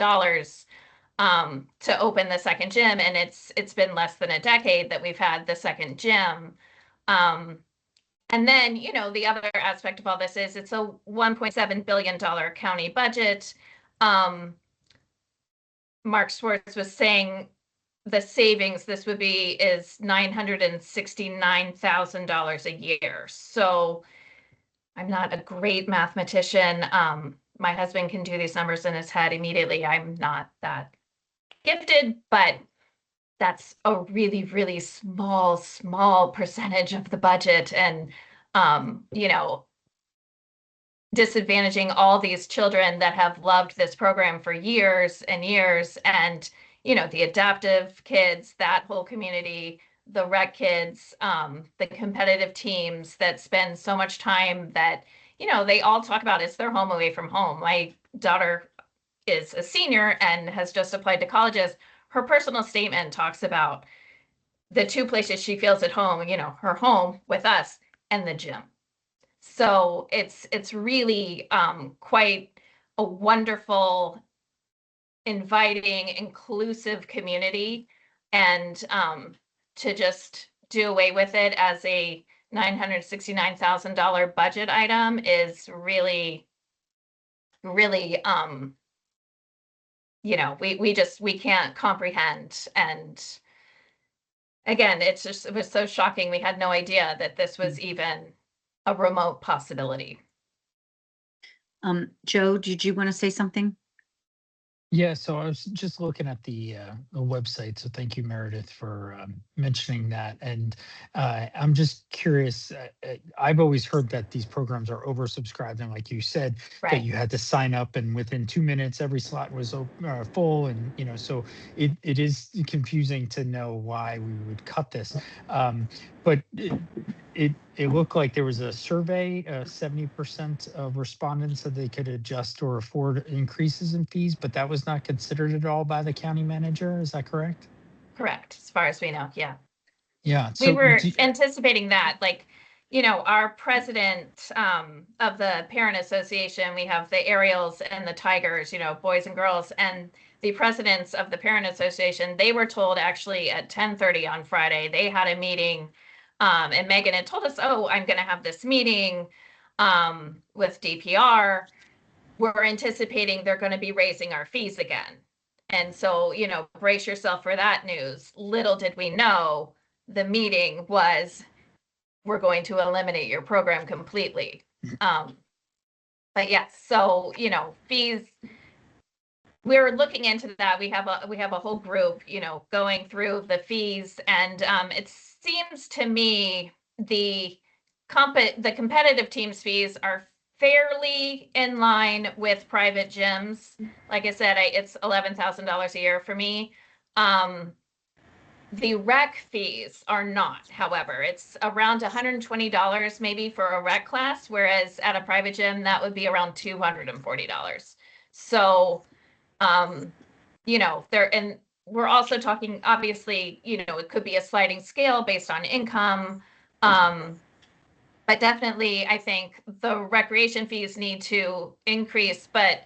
to open the second gym, and it's been less than a decade that we've had the second gym. And then, you know, the other aspect of all this is it's a $1.7 billion county budget. Mark Schwartz was saying the savings this would be is $969,000 a year. So I'm not a great mathematician. My husband can do these numbers in his head immediately. I'm not that gifted, but that's a really, really small percentage of the budget. And, you know, disadvantaging all these children that have loved this program for years and years. And, you know, the adaptive kids, that whole community, the rec kids, the competitive teams that spend so much time that, you know, they all talk about it's their home away from home. My daughter is a senior and has just applied to colleges. Her personal statement talks about the two places she feels at home, you know, her home with us and the gym. So it's really quite a wonderful, inviting, inclusive community, and to just do away with it as a $969,000 budget item is really, really, you know, we can't comprehend. And again, it was so shocking. We had no idea that this was even a remote possibility. Joe, did you want to say something? Yeah, so I was just looking at the website. So thank you, Meredith, for mentioning that. And I'm just curious. I've always heard that these programs are oversubscribed, and like you said, Right. that you had to sign up, and within 2 minutes, every slot was full. And you know, so it is confusing to know why we would cut this. But it looked like there was a survey. 70% of respondents said they could adjust or afford increases in fees, but that was not considered at all by the county manager. Is that correct? Correct, as far as we know. Yeah. Yeah. We So were anticipating that, like, you know, our president of the parent association, we have the Ariels and the Tigers, you know, boys and girls, and the presidents of the parent association, they were told actually at 10:30 on Friday, they had a meeting. And Megan had told us, oh, I'm going to have this meeting with DPR. We're anticipating they're going to be raising our fees again. And so, you know, brace yourself for that news. Little did we know the meeting was, we're going to eliminate your program completely. But yes, so, you know, fees, we're looking into that. We have a whole group, you know, going through the fees, and it seems to me the competitive teams fees are fairly in line with private gyms. Like I said, it's $11,000 a year for me. The rec fees are not, however. It's around $120 maybe for a rec class, whereas at a private gym, that would be around $240. So, you know, and we're also talking, obviously, you know, it could be a sliding scale based on income. But definitely, I think the recreation fees need to increase, but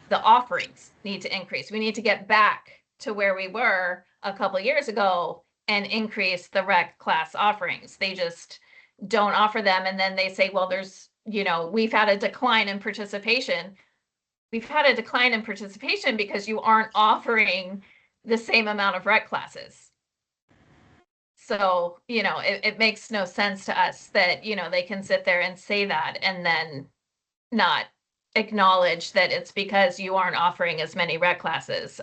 the offerings need to increase. We need to get back to where we were a couple of years ago and increase the rec class offerings. They just don't offer them. And then they say, well, there's, you know, we've had a decline in participation. We've had a decline in participation because you aren't offering the same amount of rec classes. So, you know, it makes no sense to us that, you know, they can sit there and say that and then not acknowledge that it's because you aren't offering as many rec classes.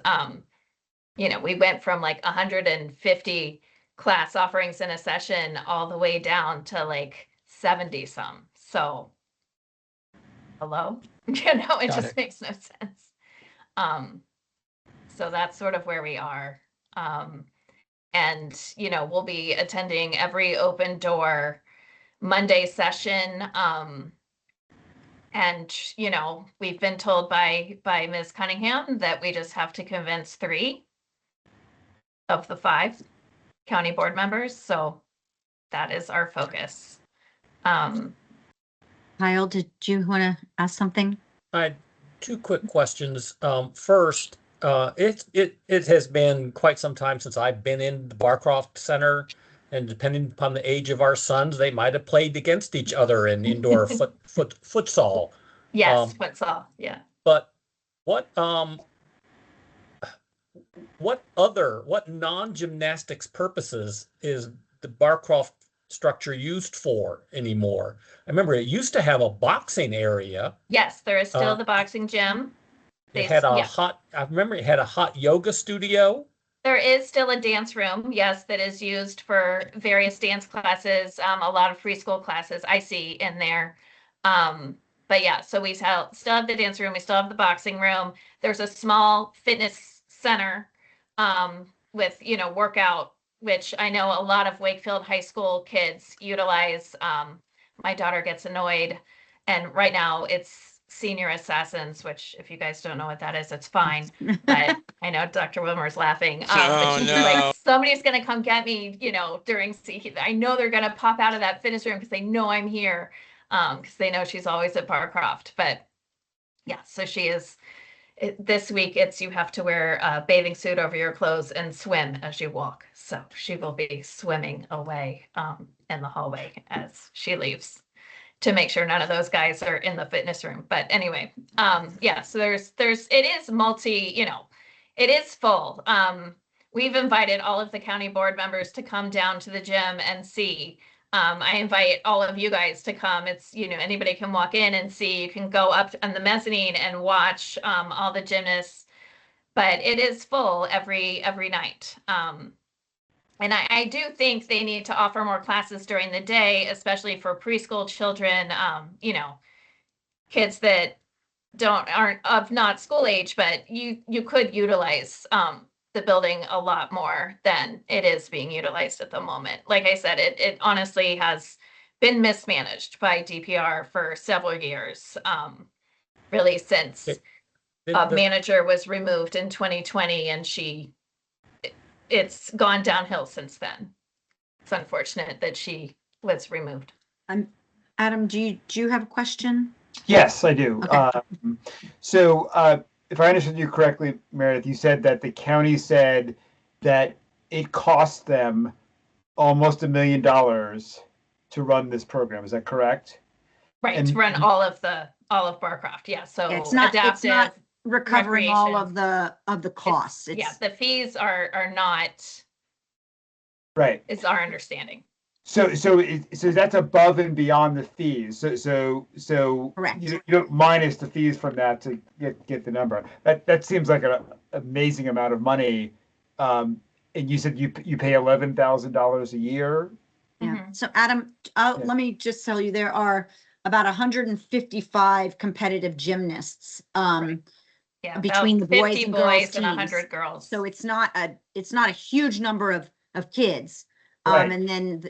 You know, we went from like 150 class offerings in a session all the way down to like 70 some. So, hello, you know, it just makes no sense. So that's sort of where we are. And, you know, we'll be attending every open door Monday session. And, you know, we've been told by Ms. Cunningham that we just have to convince 3 of the 5 county board members. So that is our focus. Kyle, did you want to ask something? I had 2 quick questions. First, it has been quite some time since I've been in the Barcroft Center, and depending upon the age of our sons, they might have played against each other in indoor futsal. Yes, futsal. Yeah. But what non-gymnastics purposes is the Barcroft structure used for anymore? I remember it used to have a boxing area. Yes, there is still the boxing gym. I remember it had a hot yoga studio. There is still a dance room, yes, that is used for various dance classes, a lot of preschool classes I see in there. But yeah, so we still have the dance room, we still have the boxing room. There's a small fitness center with, you know, workout, which I know a lot of Wakefield High School kids utilize. My daughter gets annoyed, and right now it's Senior Assassins, which if you guys don't know what that is, it's fine. But I know Dr. Wilmer's laughing. But she's like, somebody's gonna come get me, you know, I know they're gonna pop out of that fitness room because they know I'm here. Because they know she's always at Barcroft. But yeah, so she is. This week you have to wear a bathing suit over your clothes and swim as you walk. So she will be swimming away in the hallway as she leaves to make sure none of those guys are in the fitness room. But anyway, yeah, so it is multi, you know, it is full. We've invited all of the county board members to come down to the gym and see. I invite all of you guys to come. It's, you know, anybody can walk in and see. You can go up on the mezzanine and watch all the gymnasts, but it is full every night. And I do think they need to offer more classes during the day, especially for preschool children, you know, kids that aren't of not school age, but you could utilize the building a lot more than it is being utilized at the moment. Like I said, it honestly has been mismanaged by DPR for several years, really since a manager was removed in 2020, and it's gone downhill since then. It's unfortunate that she was removed. Adam, do you have a question? Yes, I do. Okay. So if I understood you correctly, Meredith, you said that the county said that it cost them almost $1 million to run this program. Is that correct? Right, to run all of Barcroft. Yeah, so it's not recovering all of the costs. Yeah, the fees are not right. Is our understanding. So that's above and beyond the fees. So correct. You don't minus the fees from that to get the number. That seems like an amazing amount of money. And you said you pay $11,000 a year. Yeah. Mm-hmm. So Adam, let me just tell you, there are about 155 competitive gymnasts. Right. Yeah, between the boys and girls and 100 girls. So it's not a huge number of kids. Right. And then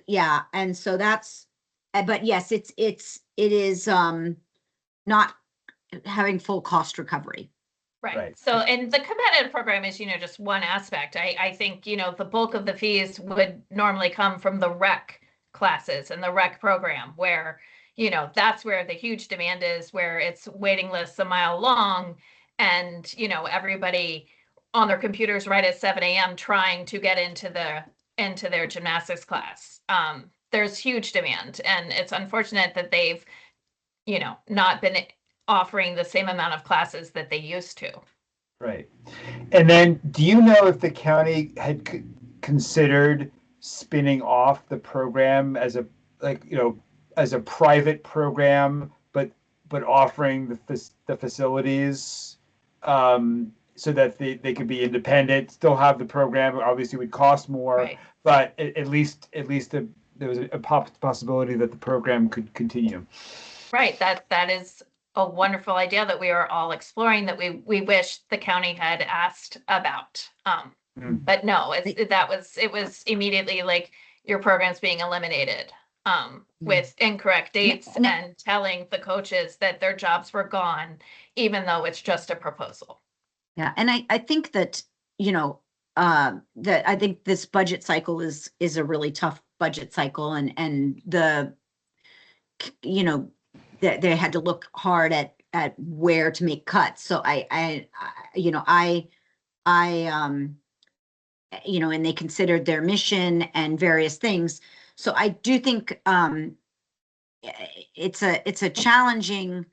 and so that's, but yes, it is not having full cost recovery. Right. So, and the competitive program is, you know, just one aspect. I think, you know, the bulk of the fees would normally come from the rec classes and the rec program, where, you know, that's where the huge demand is, where it's waiting lists a mile long, and, you know, everybody on their computers right at 7 a.m. trying to get into their gymnastics class. There's huge demand, and it's unfortunate that they've, you know, not been offering the same amount of classes that they used to. Right. And then do you know if the county had considered spinning off the program as a private program, but offering the facilities so that they could be independent, still have the program? Obviously would cost more, right, but at least there was a possibility that the program could continue. Right. That is a wonderful idea that we are all exploring, that we wish the county had asked about. But no, it was immediately like, your program's being eliminated. with incorrect dates no. and telling the coaches that their jobs were gone, even though it's just a proposal. Yeah, and I think that, that I think this budget cycle is a really tough budget cycle, and that they had to look hard at where to make cuts. So and they considered their mission and various things. So I do think it's a challenging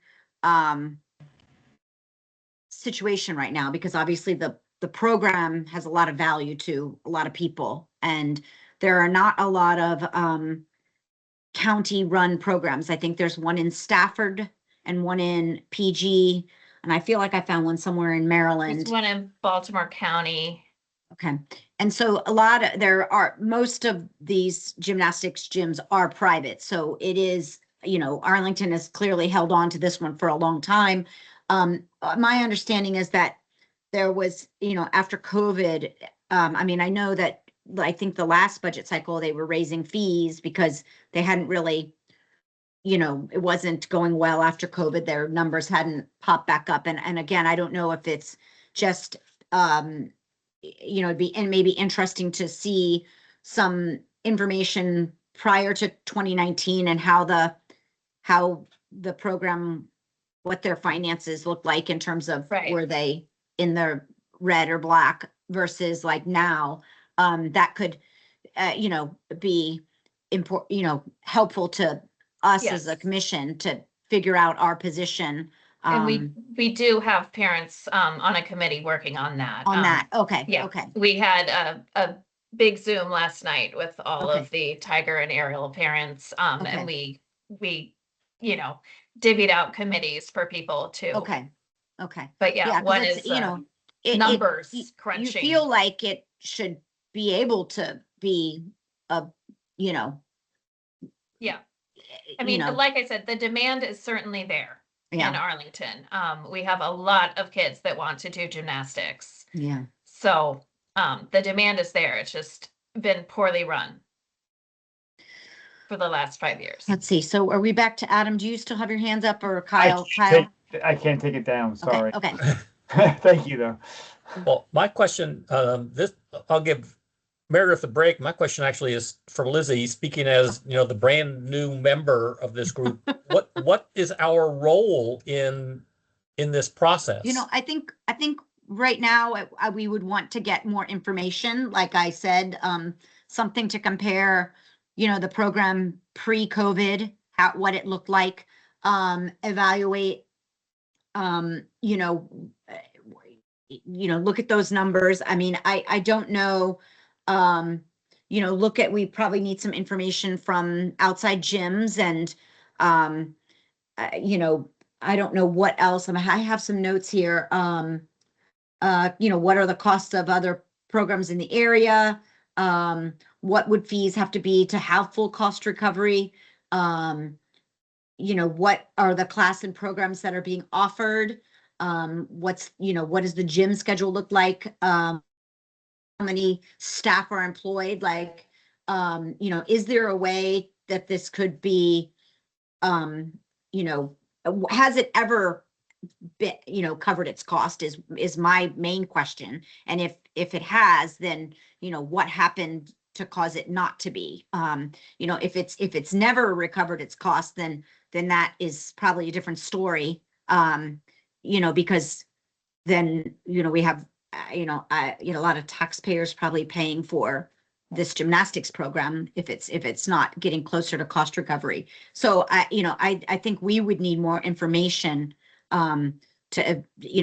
situation right now, because obviously the program has a lot of value to a lot of people, and there are not a lot of county run programs. I think there's one in Stafford and one in PG, and I feel like I found one somewhere in Maryland. There's one in Baltimore County. Okay. And so most of these gymnastics gyms are private. So it is, Arlington has clearly held on to this one for a long time. My understanding is that there was, after COVID, I know that I think the last budget cycle, they were raising fees because they hadn't really, it wasn't going well after COVID. Their numbers hadn't popped back up. And again, I don't know if it's just, it'd be maybe interesting to see some information prior to 2019 and how the program, what their finances look like in terms of were they in the red or black versus like now. That could, be important, helpful to us as a commission to figure out our position. And we do have parents on a committee working on that. Okay. Yeah. Okay. We had a big Zoom last night with all of the Tiger and Ariel parents. And we divvied out committees for people too. Okay. But yeah, one is numbers crunching. You feel like it should be able to be Yeah. I mean, like I said, the demand is certainly there. In Arlington. We have a lot of kids that want to do gymnastics. Yeah. So the demand is there. It's just been poorly run for the last 5 years. Let's see. So are we back to Adam? Do you still have your hands up, or Kyle? I can't take it down. Sorry. Okay. Thank you though. Well, my question, I'll give Meredith a break. My question actually is for Lizzie, speaking as, the brand new member of this group. What is our role in this process? I think right now we would want to get more information. Like I said, something to compare, the program pre-COVID, what it looked like, evaluate, look at those numbers. I mean, I don't know. We probably need some information from outside gyms, and I don't know what else. I have some notes here. What are the costs of other programs in the area? What would fees have to be to have full cost recovery? What are the class and programs that are being offered? What does the gym schedule look like? How many staff are employed? Like, is there a way that this could be, has it ever been, covered its cost is my main question. And if it has, then, what happened to cause it not to be? If it's never recovered its cost, then that is probably a different story. Because then, we have, a lot of taxpayers probably paying for this gymnastics program if it's not getting closer to cost recovery. So I think we would need more information to,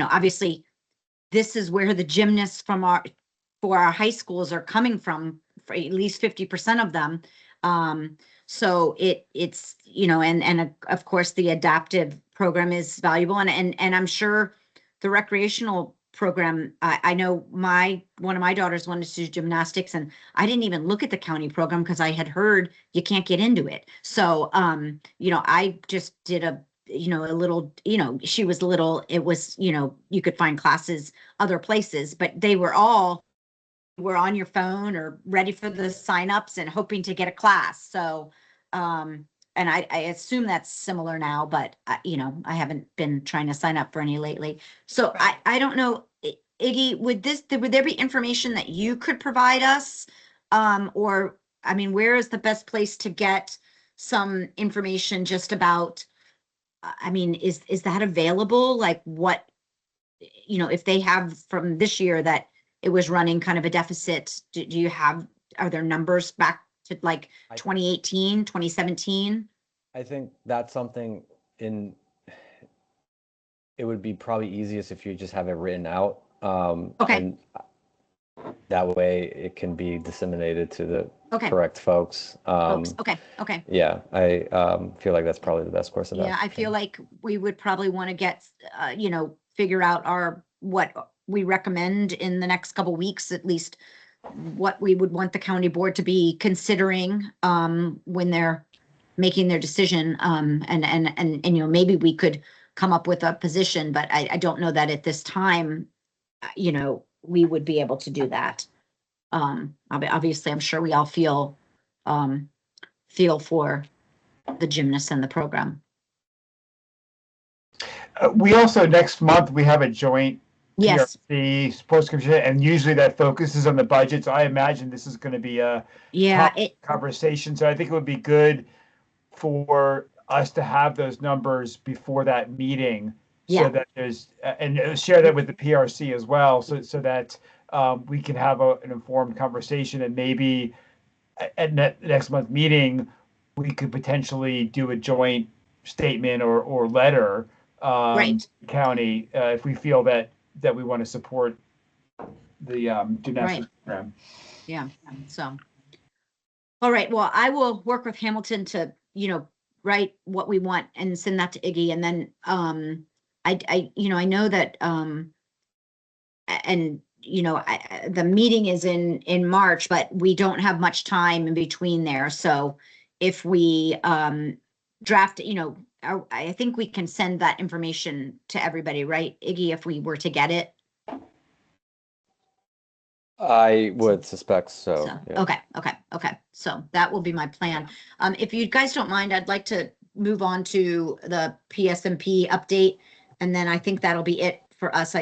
obviously this is where the gymnasts for our high schools are coming from, for at least 50% of them. So it's, and of course the adaptive program is valuable, and I'm sure the recreational program, I know one of my daughters wanted to do gymnastics, and I didn't even look at the county program because I had heard you can't get into it. So, I just did a little, she was little, it was, you could find classes other places, but they were all on your phone or ready for the signups and hoping to get a class. So, and I assume that's similar now, but you know, I haven't been trying to sign up for any lately. So Right. I don't know, Iggy, would there be information that you could provide us? Or, I mean, where is the best place to get some information just about, I mean, is that available? Like what, you know, if they have from this year that it was running kind of a deficit, do you have, are there numbers back to like I- 2018, 2017? I think that's something in, it would be probably easiest if you just have it written out. Okay. And that way it can be disseminated to the Okay. correct folks. Folks. Okay. Okay. Yeah, I feel like that's probably the best course of Yeah, I action. feel like we would probably want to get, you know, figure out what we recommend in the next couple weeks, at least what we would want the county board to be considering, when they're making their decision. And, you know, maybe we could come up with a position, but I don't know that at this time, you know, we would be able to do that. Obviously, I'm sure we all feel for the gymnasts and the program. We also, next month, we have a joint Yes, PRC sports commission, and usually that focuses on the budget. So I imagine this is going to be a yeah, conversation. So I think it would be good for us to have those numbers before that meeting, Yeah. so that there's and share that with the PRC as well, so that we can have an informed conversation, and maybe at next month meeting we could potentially do a joint statement or letter, Right. to the county, if we feel that we want to support the gymnastics program. yeah, so. All right, well, I will work with Hamilton to, you know, write what we want and send that to Iggy, and then, you know, I know that, and, you know, the meeting is in March, but we don't have much time in between there, so if we, draft, you know, I think we can send that information to everybody, right, Iggy, if we were to get it? I would suspect so. So, Yeah. okay. So that will be my plan. If you guys don't mind, I'd like to move on to the PSMP update. And then I think that'll be it for us.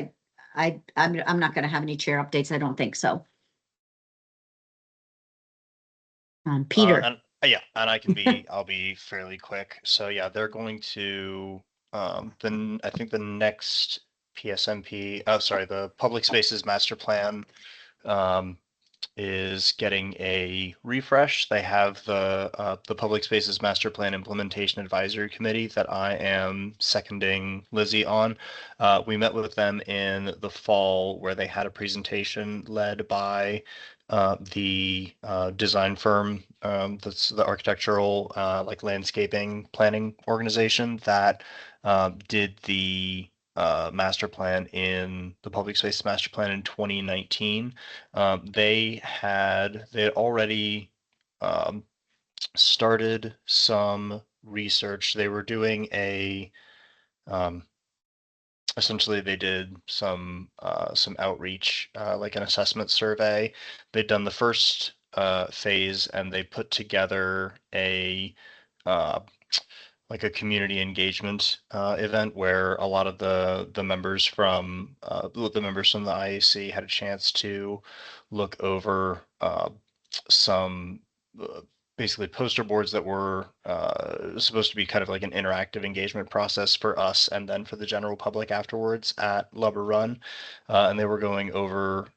I'm not gonna have any chair updates. I don't think so. Peter, And I can be, I'll be fairly quick. So yeah, they're going to, then I think the next PSMP, the Public Spaces Master Plan, is getting a refresh. They have the Public Spaces Master Plan Implementation Advisory Committee that I am seconding Lizzie on. We met with them in the fall where they had a presentation led by the design firm, that's the architectural like landscaping planning organization that did the master plan in the public space master plan in 2019. They had already started some research. They were doing essentially they did some outreach, like an assessment survey. They'd done the first phase, and they put together a like a community engagement event where a lot of the members from the IAC had a chance to look over some basically poster boards that were supposed to be kind of like an interactive engagement process for us and then for the general public afterwards at Lubber Run, and they were going over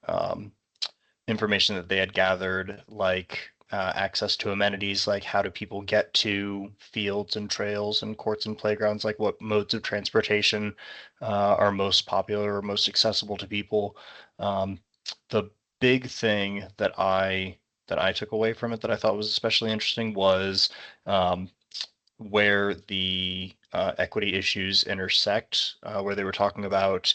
information that they had gathered, like access to amenities, like how do people get to fields and trails and courts and playgrounds, like what modes of transportation are most popular or most accessible to people. The big thing that I took away from it that I thought was especially interesting was where the equity issues intersect, where they were talking about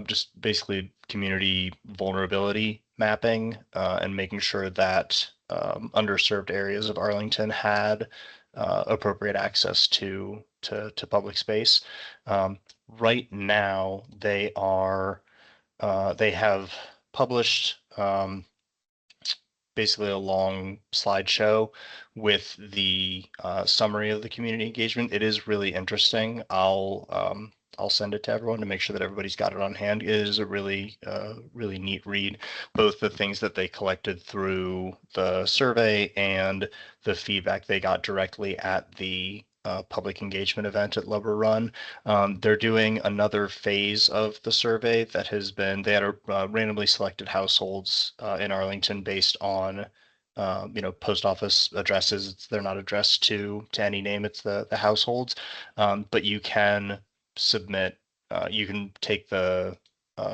just basically community vulnerability mapping, and making sure that underserved areas of Arlington had appropriate access to public space. Right now, they have published basically a long slideshow with the summary of the community engagement. It is really interesting. I'll send it to everyone to make sure that everybody's got it on hand. It is a really really neat read, both the things that they collected through the survey and the feedback they got directly at the public engagement event at Lubber Run. They're doing another phase of the survey that has been, they had a randomly selected households in Arlington based on post office addresses. They're not addressed to any name. It's the households, but you can submit. You can take the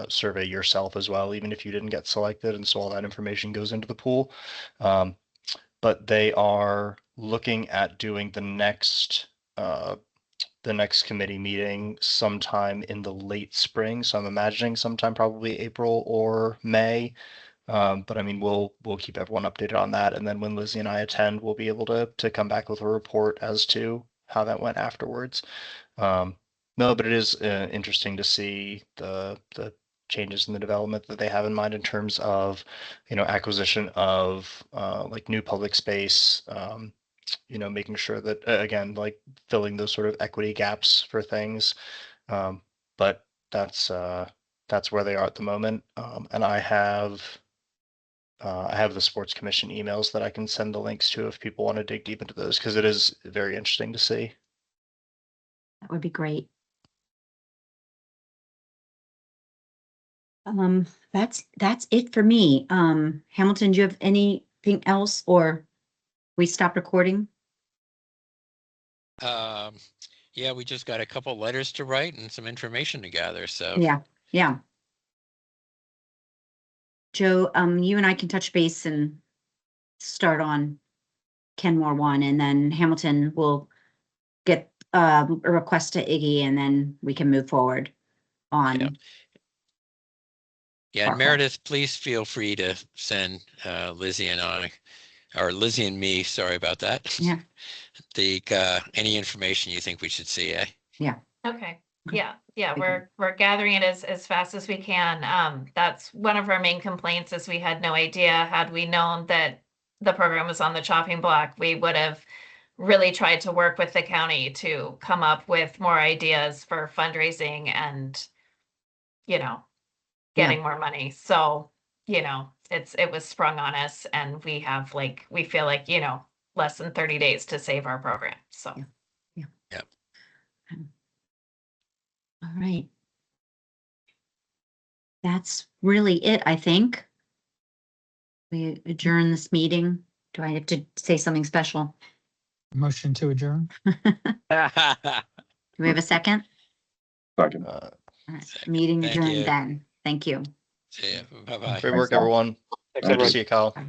survey yourself as well, even if you didn't get selected, and so all that information goes into the pool. But they are looking at doing the next committee meeting sometime in the late spring. So I'm imagining sometime probably April or May. But I mean, we'll keep everyone updated on that, and then when Lizzie and I attend, we'll be able to come back with a report as to how that went afterwards. No, but it is interesting to see the changes in the development that they have in mind in terms of, acquisition of like new public space, making sure that again, like filling those sort of equity gaps for things. But that's where they are at the moment. And I have the sports commission emails that I can send the links to if people want to dig deep into those, because it is very interesting to see. That would be great. That's it for me. Hamilton, do you have anything else, or we stop recording? Yeah, we just got a couple letters to write and some information to gather, so. Yeah. Joe, you and I can touch base and start on Kenmore 1, and then Hamilton will get a request to Iggy, and then we can move forward on. Yeah, and Meredith, please feel free to send Lizzie and I, or Lizzie and me, sorry about that. Yeah. Any information you think we should see, eh? Yeah. Okay. Yeah. We're gathering it as fast as we can. That's one of our main complaints is we had no idea. Had we known that the program was on the chopping block, we would have really tried to work with the county to come up with more ideas for fundraising and, getting more money. So, it was sprung on us, and we feel like, less than 30 days to save our program. So. Yeah. Yep. All right. That's really it, I think. We adjourn this meeting. Do I have to say something special? Motion to adjourn. Do we have a second? Second. All right. Meeting Thank adjourned you. then. Thank you. See ya. Bye-bye. Great work, everyone. Good to see you, Kyle. Bye.